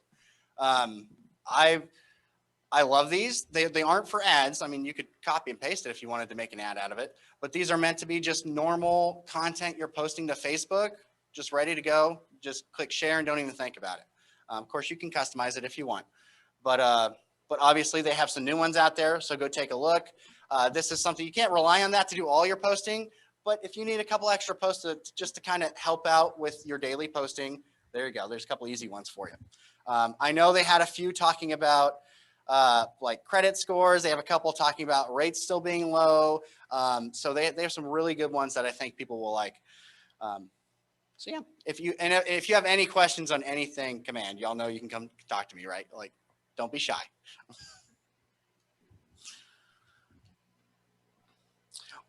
I love these. They aren't for ads. I mean, you could copy and paste it if you wanted to make an ad out of it. But these are meant to be just normal content you're posting to Facebook, just ready to go. Just click share and don't even think about it. Of course, you can customize it if you want. But obviously, they have some new ones out there, so go take a look. This is something you can't rely on that to do all your posting. But if you need a couple extra posts just to kind of help out with your daily posting, there you go. There's a couple easy ones for you. I know they had a few talking about like credit scores. They have a couple talking about rates still being low. So they have some really good ones that I think people will like. So yeah, if you have any questions on anything Command, y'all know you can come talk to me, right? Like, don't be shy.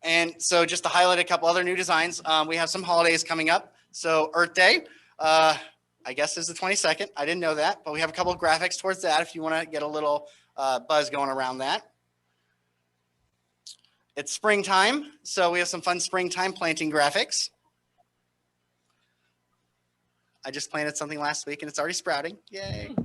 And so just to highlight a couple other new designs, we have some holidays coming up. So Earth Day, I guess is the 22nd. I didn't know that, but we have a couple of graphics towards that if you want to get a little buzz going around that. It's springtime, so we have some fun springtime planting graphics. I just planted something last week and it's already sprouting. Yay.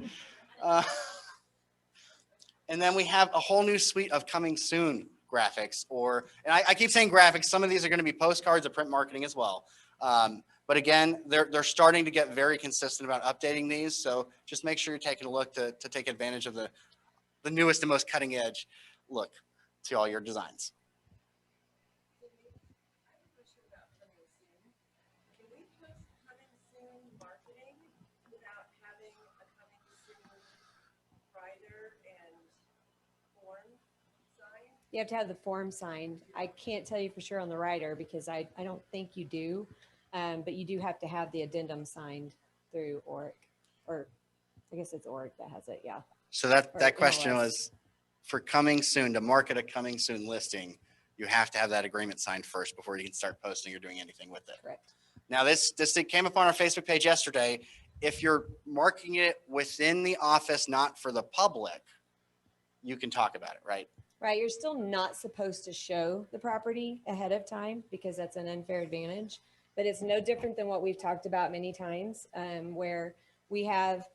And then we have a whole new suite of coming soon graphics, and I keep saying graphics. Some of these are going to be postcards or print marketing as well. But again, they're starting to get very consistent about updating these. So just make sure you're taking a look to take advantage of the newest and most cutting edge look to all your designs. You have to have the form signed. I can't tell you for sure on the writer because I don't think you do, but you do have to have the addendum signed through ORIC, or I guess it's ORIC that has it, yeah. So that Or question MLS. was for coming soon, to market a coming soon listing, you have to have that agreement signed first before you can start posting or doing anything with it. Correct. Now this came up on our Facebook page yesterday. If you're marketing it within the office, not for the public, you can talk about it, right? Right, you're still not supposed to show the property ahead of time because that's an unfair advantage. But it's no different than what we've talked about many times, where we have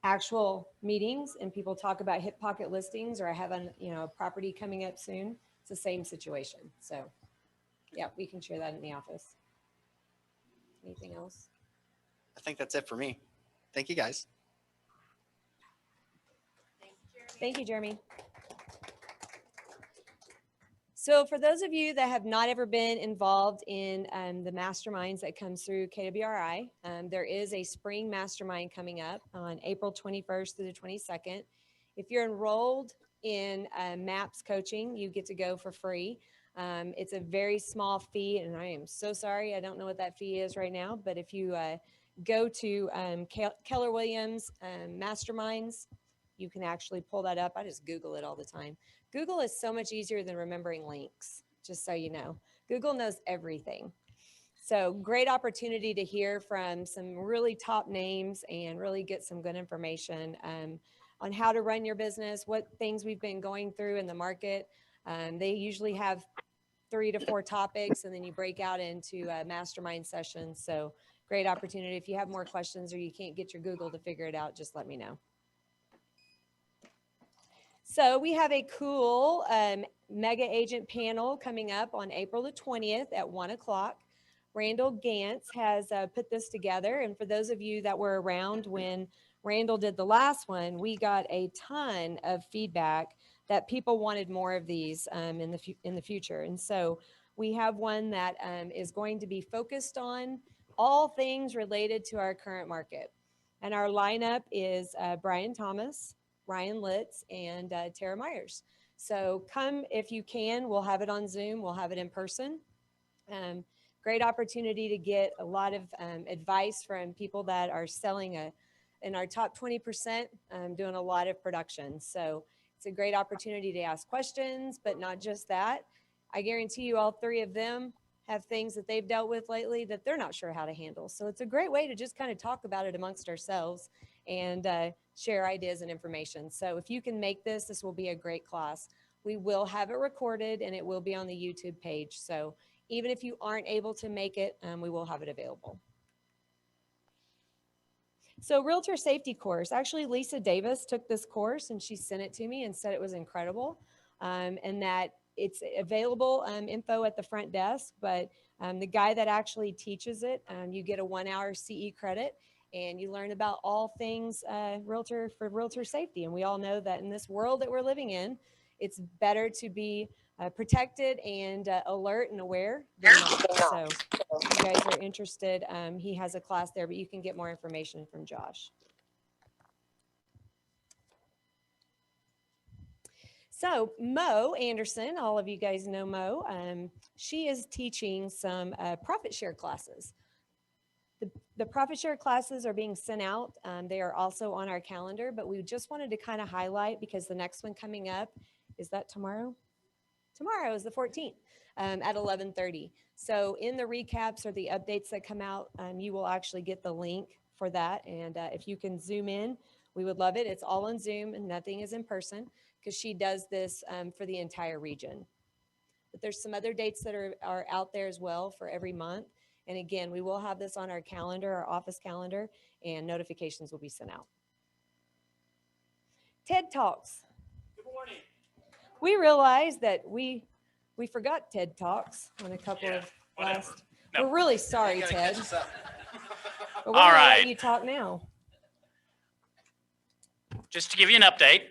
actual meetings and people talk about hip pocket listings, or I have a property coming up soon. It's the same situation. So, yeah, we can share that in the office. Anything else? I think that's it for me. Thank you, guys. Thank you, Jeremy. So for those of you that have not ever been involved in the masterminds that comes through KWRI, there is a spring mastermind coming up on April 21st through the 22nd. If you're enrolled in MAPS coaching, you get to go for free. It's a very small fee, and I am so sorry, I don't know what that fee is right now, but if you go to Keller Williams Masterminds, you can actually pull that up. I just Google it all the time. Google is so much easier than remembering links, just so you know. Google knows everything. So great opportunity to hear from some really top names and really get some good information on how to run your business, what things we've been going through in the market. They usually have 3 to 4 topics, and then you break out into mastermind sessions. So great opportunity. If you have more questions or you can't get your Google to figure it out, just let me know. So we have a cool mega agent panel coming up on April the 20th at 1 o'clock. Randall Gantz has put this together. And for those of you that were around when Randall did the last one, we got a ton of feedback that people wanted more of these in the future. And so we have one that is going to be focused on all things related to our current market. And our lineup is Brian Thomas, Ryan Litz, and Tara Myers. So come if you can. We'll have it on Zoom. We'll have it in person. Great opportunity to get a lot of advice from people that are selling in our top 20%, doing a lot of production. So it's a great opportunity to ask questions, but not just that. I guarantee you all 3 of them have things that they've dealt with lately that they're not sure how to handle. So it's a great way to just kind of talk about it amongst ourselves and share ideas and information. So if you can make this, this will be a great class. We will have it recorded and it will be on the YouTube page. So even if you aren't able to make it, we will have it available. So Realtor Safety Course, actually Lisa Davis took this course and she sent it to me and said it was incredible and that it's available info at the front desk, but the guy that actually teaches it, you get a 1-hour CE credit and you learn about all things realtor safety. And we all know that in this world that we're living in, it's better to be protected and alert and aware than not. So if you guys are interested, he has a class there, but you can get more information from Josh. So Mo Anderson, all of you guys know Mo, she is teaching some profit share classes. The profit share classes are being sent out. They are also on our calendar, but we just wanted to kind of highlight because the next one coming up, is that tomorrow? Tomorrow is the 14th at 11:30. So in the recaps or the updates that come out, you will actually get the link for that. And if you can zoom in, we would love it. It's all on Zoom and nothing is in person because she does this for the entire region. But there's some other dates that are out there as well for every month. And again, we will have this on our calendar, our office calendar, and notifications will be sent out. TED Talks. Good morning. We realized that we forgot TED Talks on a couple of last. No. We're really sorry, Ted. But we're All gonna right. let you talk now. Just to give you an update,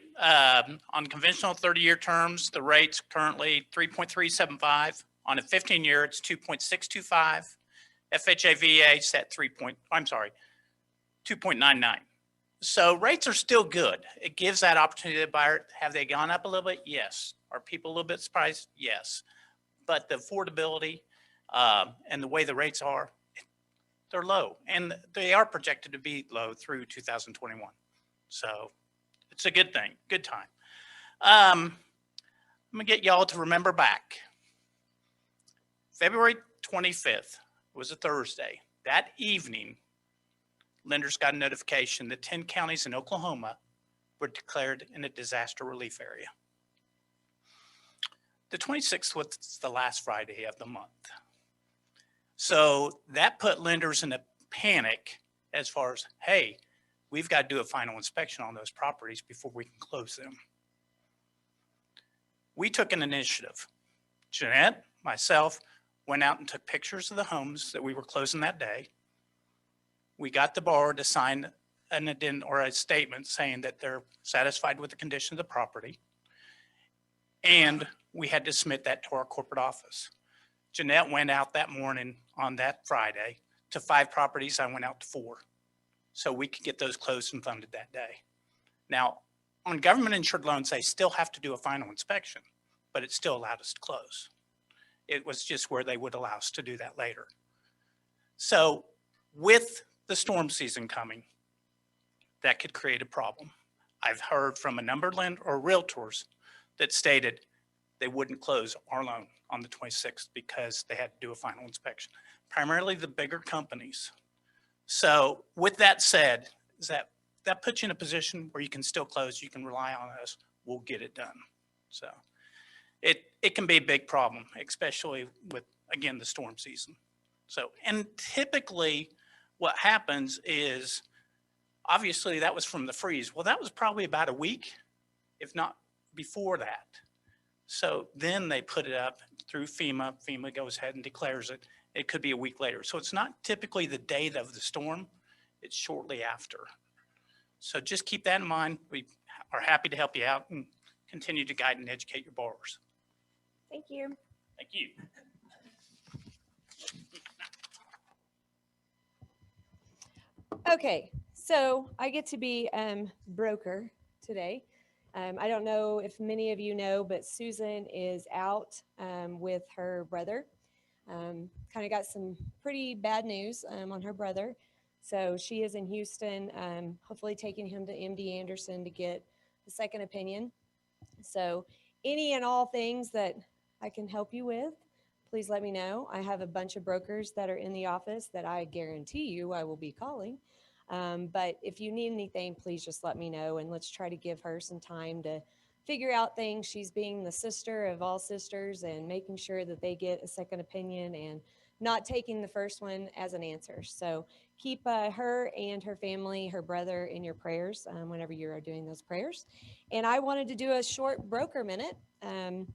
on conventional 30-year terms, the rate's currently 3.375. On a 15-year, it's 2.625. FHA VA's at 2.99. So rates are still good. It gives that opportunity to the buyer. Have they gone up a little bit? Yes. Are people a little bit surprised? Yes. But the affordability and the way the rates are, they're low. And they are projected to be low through 2021. So it's a good thing, good time. I'm going to get y'all to remember back. February 25th was a Thursday. That evening, lenders got a notification that 10 counties in Oklahoma were declared in a disaster relief area. The 26th was the last Friday of the month. So that put lenders in a panic as far as, hey, we've got to do a final inspection on those properties before we can close them. We took an initiative. Jeanette, myself, went out and took pictures of the homes that we were closing that day. We got the borrower to sign an addendum or a statement saying that they're satisfied with the condition of the property. And we had to submit that to our corporate office. Jeanette went out that morning on that Friday to 5 properties. I went out to 4. So we could get those closed and funded that day. Now, on government insured loans, they still have to do a final inspection, but it still allowed us to close. It was just where they would allow us to do that later. So with the storm season coming, that could create a problem. I've heard from a number of realtors that stated they wouldn't close our loan on the 26th because they had to do a final inspection, primarily the bigger companies. So with that said, is that puts you in a position where you can still close, you can rely on us, we'll get it done. So it can be a big problem, especially with, again, the storm season. So, and typically what happens is, obviously that was from the freeze. Well, that was probably about a week, if not before that. So then they put it up through FEMA. FEMA goes ahead and declares it. It could be a week later. So it's not typically the date of the storm, it's shortly after. So just keep that in mind. We are happy to help you out and continue to guide and educate your borrowers. Thank you. Thank you. Okay, so I get to be broker today. I don't know if many of you know, but Susan is out with her brother. Kind of got some pretty bad news on her brother. So she is in Houston, hopefully taking him to MD Anderson to get a second opinion. So any and all things that I can help you with, please let me know. I have a bunch of brokers that are in the office that I guarantee you I will be calling. But if you need anything, please just let me know, and let's try to give her some time to figure out things. She's being the sister of all sisters and making sure that they get a second opinion and not taking the first one as an answer. So keep her and her family, her brother, in your prayers whenever you are doing those prayers. And I wanted to do a short broker minute. I'm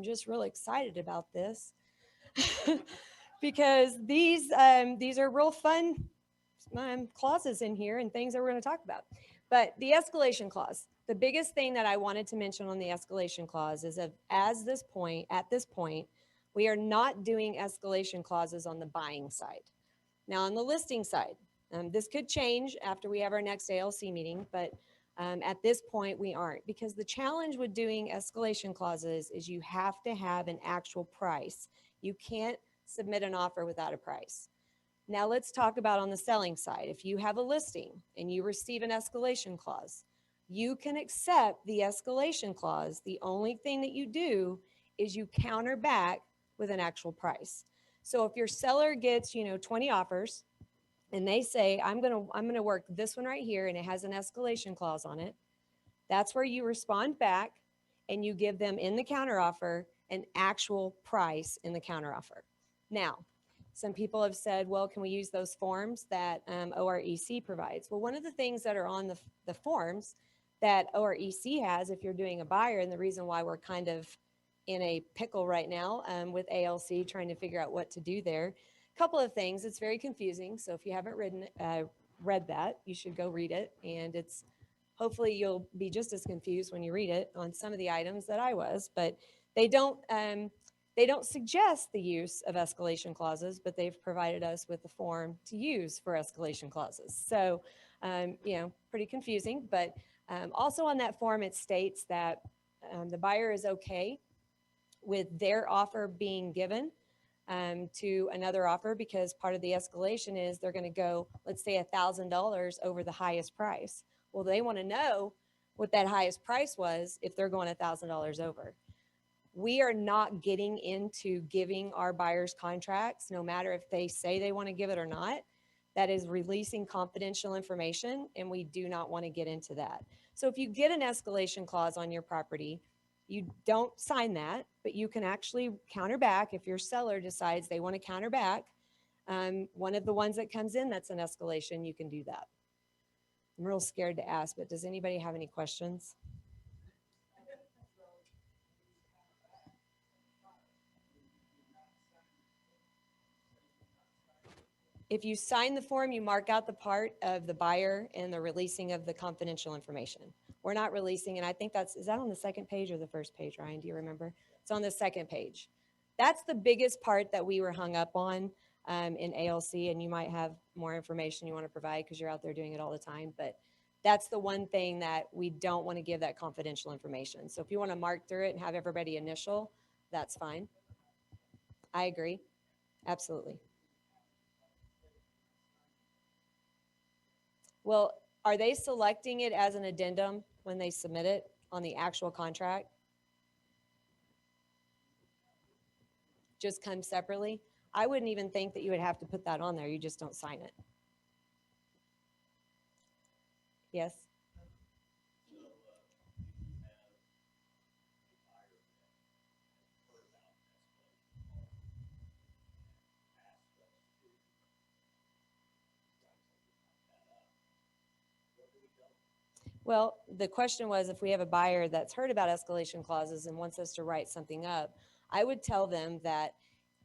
just really excited about this because these are real fun clauses in here and things that we're going to talk about. But the escalation clause, the biggest thing that I wanted to mention on the escalation clause is that at this point, we are not doing escalation clauses on the buying side. Now on the listing side, this could change after we have our next ALC meeting, but at this point we aren't, because the challenge with doing escalation clauses is you have to have an actual price. You can't submit an offer without a price. Now let's talk about on the selling side. If you have a listing and you receive an escalation clause, you can accept the escalation clause. The only thing that you do is you counter back with an actual price. So if your seller gets, 20 offers and they say, I'm going to work this one right here and it has an escalation clause on it, that's where you respond back and you give them in the counteroffer an actual price in the counteroffer. Now, some people have said, well, can we use those forms that OREC provides? Well, one of the things that are on the forms that OREC has, if you're doing a buyer, and the reason why we're kind of in a pickle right now with ALC trying to figure out what to do there, a couple of things. It's very confusing. So if you haven't read that, you should go read it. And it's hopefully you'll be just as confused when you read it on some of the items that I was, but they don't suggest the use of escalation clauses, but they've provided us with the form to use for escalation clauses. So, pretty confusing, but also on that form, it states that the buyer is okay with their offer being given to another offer, because part of the escalation is they're going to go, let's say $1,000 over the highest price. Well, they want to know what that highest price was if they're going $1,000 over. We are not getting into giving our buyers contracts, no matter if they say they want to give it or not. That is releasing confidential information, and we do not want to get into that. So if you get an escalation clause on your property, you don't sign that, but you can actually counter back if your seller decides they want to counter back. One of the ones that comes in that's an escalation, you can do that. I'm real scared to ask, but does anybody have any questions? If you sign the form, you mark out the part of the buyer and the releasing of the confidential information. We're not releasing, and I think is that on the second page or the first page, Ryan? Do you remember? It's on the second page. That's the biggest part that we were hung up on in ALC, and you might have more information you want to provide because you're out there doing it all the time. But that's the one thing that we don't want to give that confidential information. So if you want to mark through it and have everybody initial, that's fine. I agree. Absolutely. Well, are they selecting it as an addendum when they submit it on the actual contract? Just comes separately? I wouldn't even think that you would have to put that on there. You just don't sign it. Yes? Well, the question was if we have a buyer that's heard about escalation clauses and wants us to write something up, I would tell them that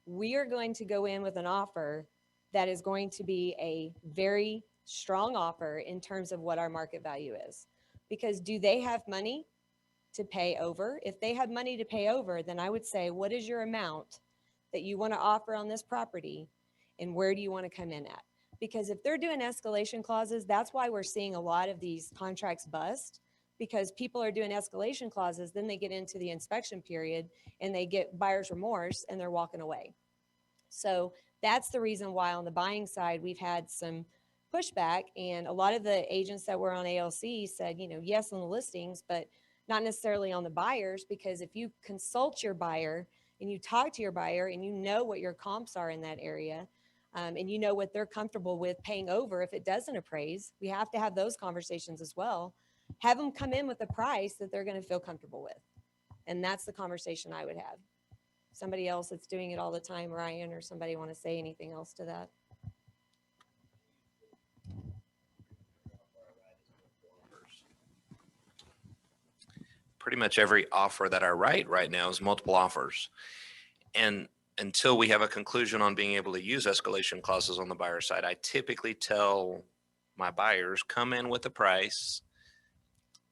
we are going to go in with an offer that is going to be a very strong offer in terms of what our market value is. Because do they have money to pay over? If they have money to pay over, then I would say, what is your amount that you want to offer on this property and where do you want to come in at? Because if they're doing escalation clauses, that's why we're seeing a lot of these contracts bust, because people are doing escalation clauses, then they get into the inspection period and they get buyer's remorse and they're walking away. So that's the reason why on the buying side, we've had some pushback, and a lot of the agents that were on ALC said, you know, yes on the listings, but not necessarily on the buyers, because if you consult your buyer and you talk to your buyer and you know what your comps are in that area, and you know what they're comfortable with paying over if it doesn't appraise, we have to have those conversations as well. Have them come in with a price that they're going to feel comfortable with. And that's the conversation I would have. Somebody else that's doing it all the time, Ryan, or somebody want to say anything else to that? Pretty much every offer that I write right now is multiple offers. And until we have a conclusion on being able to use escalation clauses on the buyer side, I typically tell my buyers, come in with a price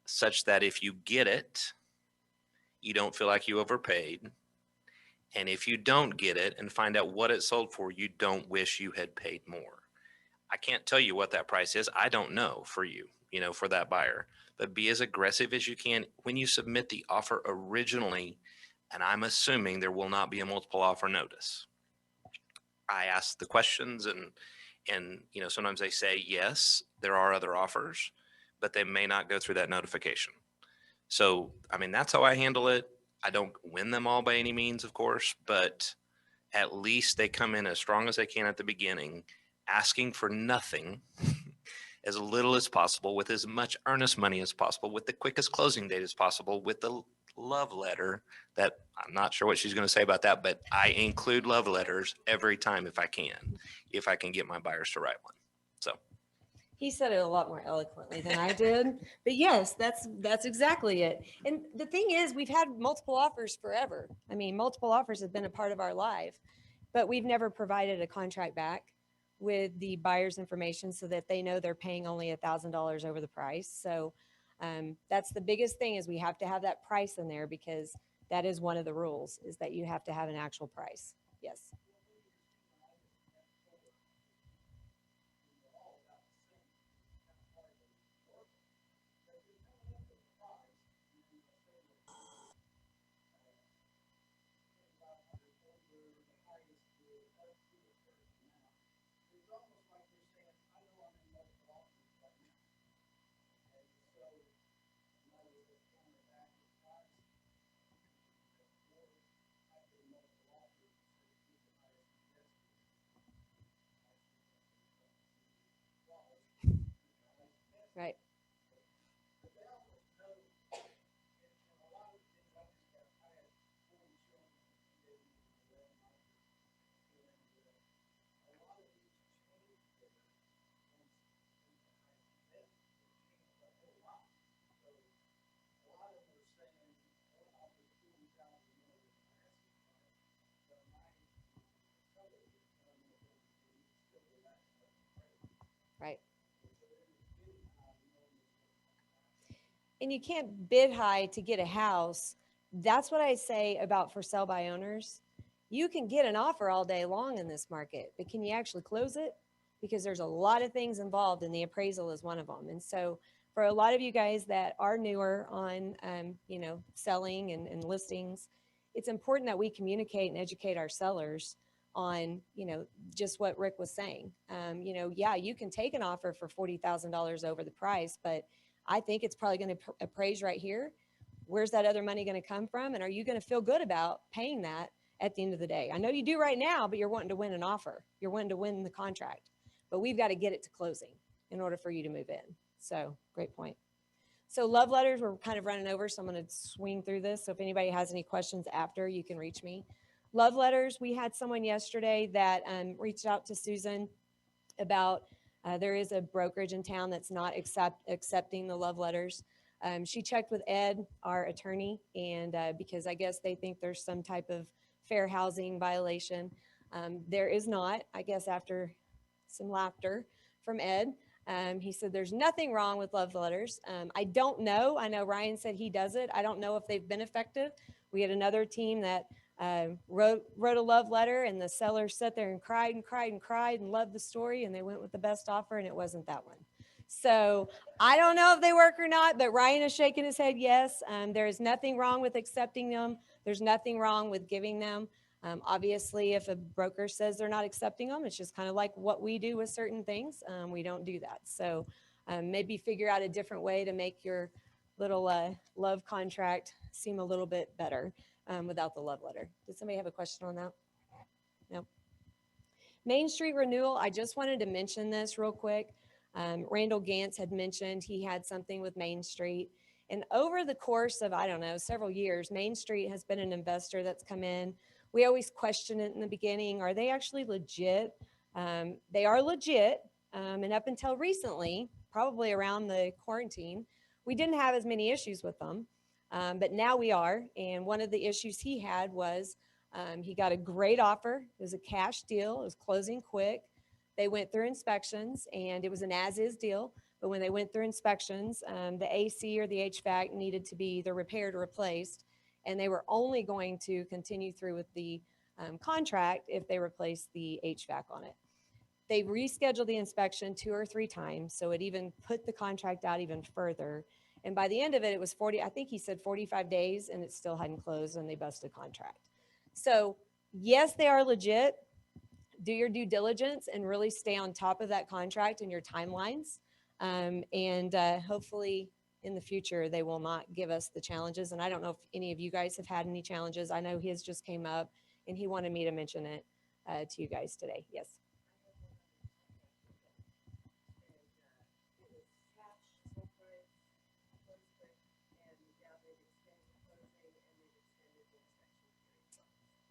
such that if you get it, you don't feel like you overpaid. And if you don't get it and find out what it sold for, you don't wish you had paid more. I can't tell you what that price is. I don't know for you, for that buyer. But be as aggressive as you can when you submit the offer originally. And I'm assuming there will not be a multiple offer notice. I ask the questions and sometimes they say, yes, there are other offers, but they may not go through that notification. So, that's how I handle it. I don't win them all by any means, of course, but at least they come in as strong as they can at the beginning, asking for nothing, as little as possible, with as much earnest money as possible, with the quickest closing date as possible, with the love letter that I'm not sure what she's going to say about that, but I include love letters every time if I can get my buyers to write one. So He said it a lot more eloquently than I did, but yes, that's exactly it. And the thing is, we've had multiple offers forever. Multiple offers have been a part of our life, but we've never provided a contract back with the buyer's information so that they know they're paying only $1,000 over the price. So that's the biggest thing, is we have to have that price in there, because that is one of the rules, is that you have to have an actual price. Yes. Right. Right. and you can't bid high to get a house. That's what I say about for sale by owners. You can get an offer all day long in this market, but can you actually close it? Because there's a lot of things involved, and the appraisal is one of them. And so for a lot of you guys that are newer on, selling and listings, it's important that we communicate and educate our sellers on, just what Rick was saying. Yeah, you can take an offer for $40,000 over the price, but I think it's probably going to appraise right here. Where's that other money going to come from? And are you going to feel good about paying that at the end of the day? I know you do right now, but you're wanting to win an offer. You're wanting to win the contract, but we've got to get it to closing in order for you to move in. So great point. So love letters, we're kind of running over, so I'm going to swing through this. So if anybody has any questions after, you can reach me. Love letters, we had someone yesterday that reached out to Susan about there is a brokerage in town that's not accepting the love letters. She checked with Ed, our attorney, and because I guess they think there's some type of fair housing violation. There is not, I guess, after some laughter from Ed. He said there's nothing wrong with love letters. I don't know. I know Ryan said he does it. I don't know if they've been effective. We had another team that wrote a love letter, and the seller sat there and cried and cried and cried and loved the story, and they went with the best offer, and it wasn't that one. So I don't know if they work or not, but Ryan is shaking his head yes. There is nothing wrong with accepting them. There's nothing wrong with giving them. Obviously, if a broker says they're not accepting them, it's just kind of like what we do with certain things. We don't do that. So maybe figure out a different way to make your little love contract seem a little bit better without the love letter. Did somebody have a question on that? No. Main Street renewal, I just wanted to mention this real quick. Randall Gantz had mentioned he had something with Main Street. And over the course of, I don't know, several years, Main Street has been an investor that's come in. We always question it in the beginning. Are they actually legit? They are legit. And up until recently, probably around the quarantine, we didn't have as many issues with them. But now we are. And one of the issues he had was he got a great offer. It was a cash deal. It was closing quick. They went through inspections, and it was an as-is deal. But when they went through inspections, the AC or the HVAC needed to be either repaired or replaced. And they were only going to continue through with the contract if they replaced the HVAC on it. They rescheduled the inspection 2 or 3 times, so it even put the contract out even further. And by the end of it, it was 40, I think he said 45 days, and it still hadn't closed, and they busted contract. So yes, they are legit. Do your due diligence and really stay on top of that contract and your timelines. And hopefully in the future, they will not give us the challenges. And I don't know if any of you guys have had any challenges. I know his just came up, and he wanted me to mention it to you guys today. Yes.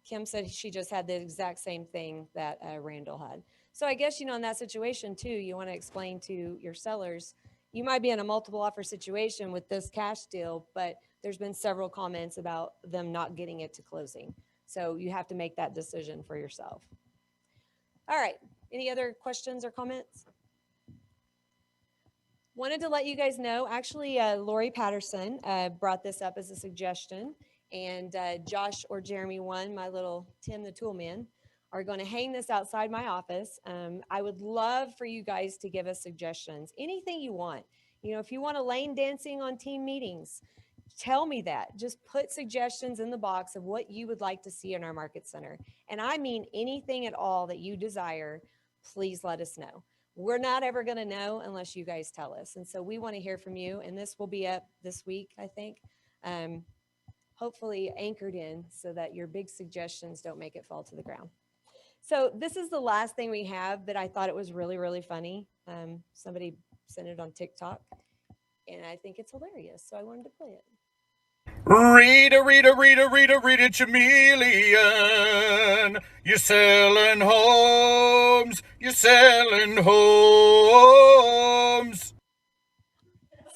Kim said she just had the exact same thing that Randall had. So I guess, in that situation too, you want to explain to your sellers, you might be in a multiple offer situation with this cash deal, but there's been several comments about them not getting it to closing. So you have to make that decision for yourself. All right. Any other questions or comments? Wanted to let you guys know, actually, Lori Patterson brought this up as a suggestion, and Josh or Jeremy One, my little Tim the Toolman, are going to hang this outside my office. I would love for you guys to give us suggestions, anything you want. If you want a lane dancing on team meetings, tell me that. Just put suggestions in the box of what you would like to see in our market center. And I mean anything at all that you desire, please let us know. We're not ever going to know unless you guys tell us. And so we want to hear from you. And this will be up this week, I think, hopefully anchored in so that your big suggestions don't make it fall to the ground. So this is the last thing we have, but I thought it was really, really funny. Somebody sent it on TikTok, and I think it's hilarious. So I wanted to play it. Read it, chameleon. You're selling homes. You're selling homes.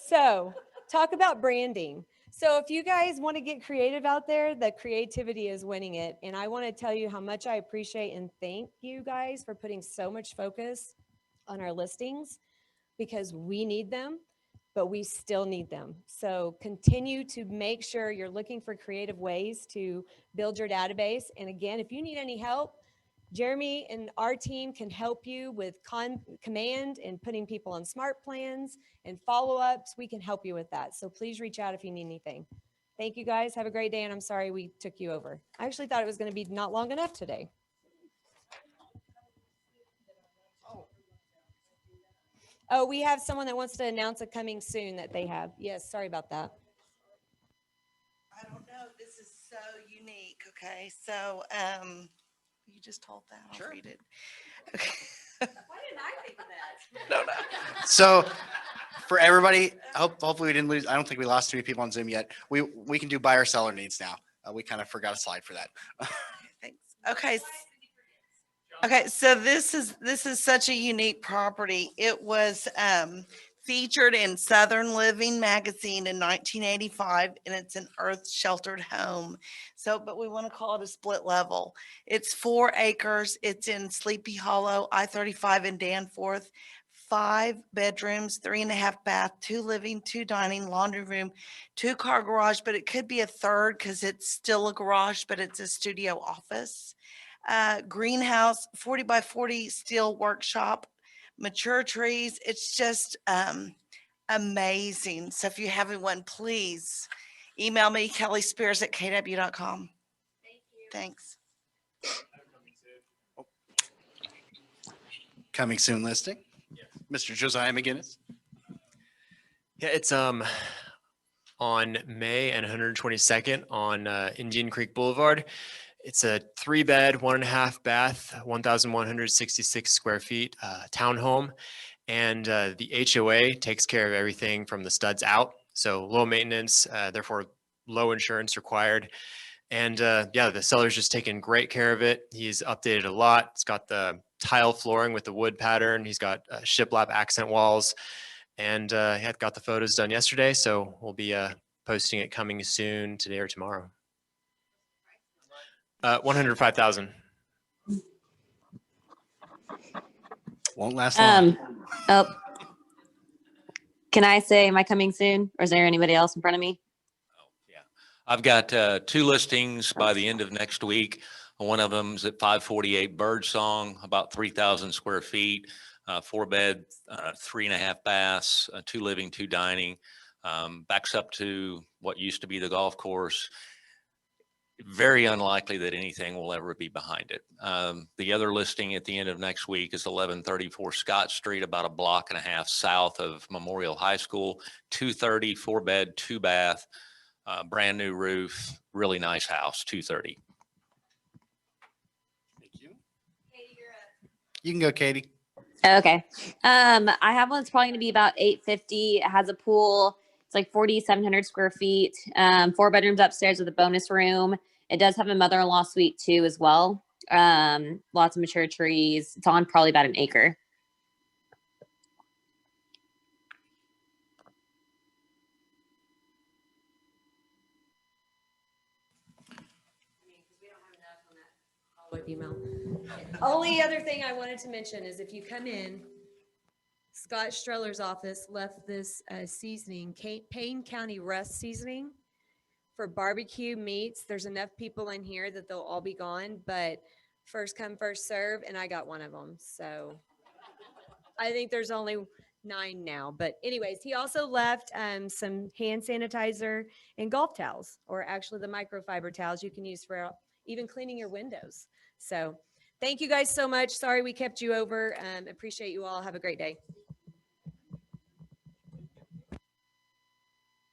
So talk about branding. So if you guys want to get creative out there, the creativity is winning it. And I want to tell you how much I appreciate and thank you guys for putting so much focus on our listings, because we need them. but we still need them. So continue to make sure you're looking for creative ways to build your database. And again, if you need any help, Jeremy and our team can help you with command and putting people on smart plans and follow-ups. We can help you with that. So please reach out if you need anything. Thank you guys. Have a great day. And I'm sorry we took you over. I actually thought it was going to be not long enough today. Oh, we have someone that wants to announce a coming soon that they have. Yes, sorry about that. I don't know. This is so unique. Okay. So, you just told that. I'll read it. Okay. Why didn't I think of that? No, no. So for everybody, hopefully we didn't lose. I don't think we lost too many people on Zoom yet. We can do buyer seller needs now. We kind of forgot a slide for that. Thanks. Okay. Okay, so this is such a unique property. It was featured in Southern Living magazine in 1985, and it's an earth sheltered home. So, but we want to call it a split level. It's 4 acres. It's in Sleepy Hollow, I-35 in Danforth. 5 bedrooms, 3.5 bath, 2 living, 2 dining, laundry room, 2-car garage, but it could be a third because it's still a garage, but it's a studio office. Greenhouse, 40 by 40 steel workshop, mature trees. It's just amazing. So if you haven't one, please email me, kellyspears@kw.com. Thank you. Thanks. Coming soon listing. Mr. Josiah McGinnis. Yeah, it's on May and 122nd on Indian Creek Boulevard. It's a 3-bed, 1.5 bath, 1,166 square feet townhome. And the HOA takes care of everything from the studs out. So low maintenance, therefore low insurance required. And yeah, the seller's just taken great care of it. He's updated a lot. It's got the tile flooring with the wood pattern. He's got shiplap accent walls. And he had got the photos done yesterday. So we'll be posting it coming soon today or tomorrow. 105,000. Won't last long. Oh, can I say, am I coming soon? Or is there anybody else in front of me? I've got 2 listings by the end of next week. One of them's at 548 Birdsong, about 3,000 square feet, 4-bed, 3.5 baths, 2 living, 2 dining. Backs up to what used to be the golf course. Very unlikely that anything will ever be behind it. The other listing at the end of next week is 1134 Scott Street, about a block and a half south of Memorial High School, 230, 4-bed, 2 bath, brand new roof, really nice house, 230. Thank you. You can go, Katie. Okay. I have one that's probably going to be about 850. It has a pool. It's like 4,700 square feet, 4 bedrooms upstairs with a bonus room. It does have a mother-in-law suite too as well. Lots of mature trees. It's on probably about an acre. Email. Only other thing I wanted to mention is if you come in, Scott Streller's office left this seasoning, Payne County Rust seasoning for barbecue meats. There's enough people in here that they'll all be gone, but first come, first serve, and I got one of them. So I think there's only 9 now. But anyways, he also left some hand sanitizer and golf towels, or actually the microfiber towels you can use for even cleaning your windows. So thank you guys so much. Sorry we kept you over. Appreciate you all. Have a great day.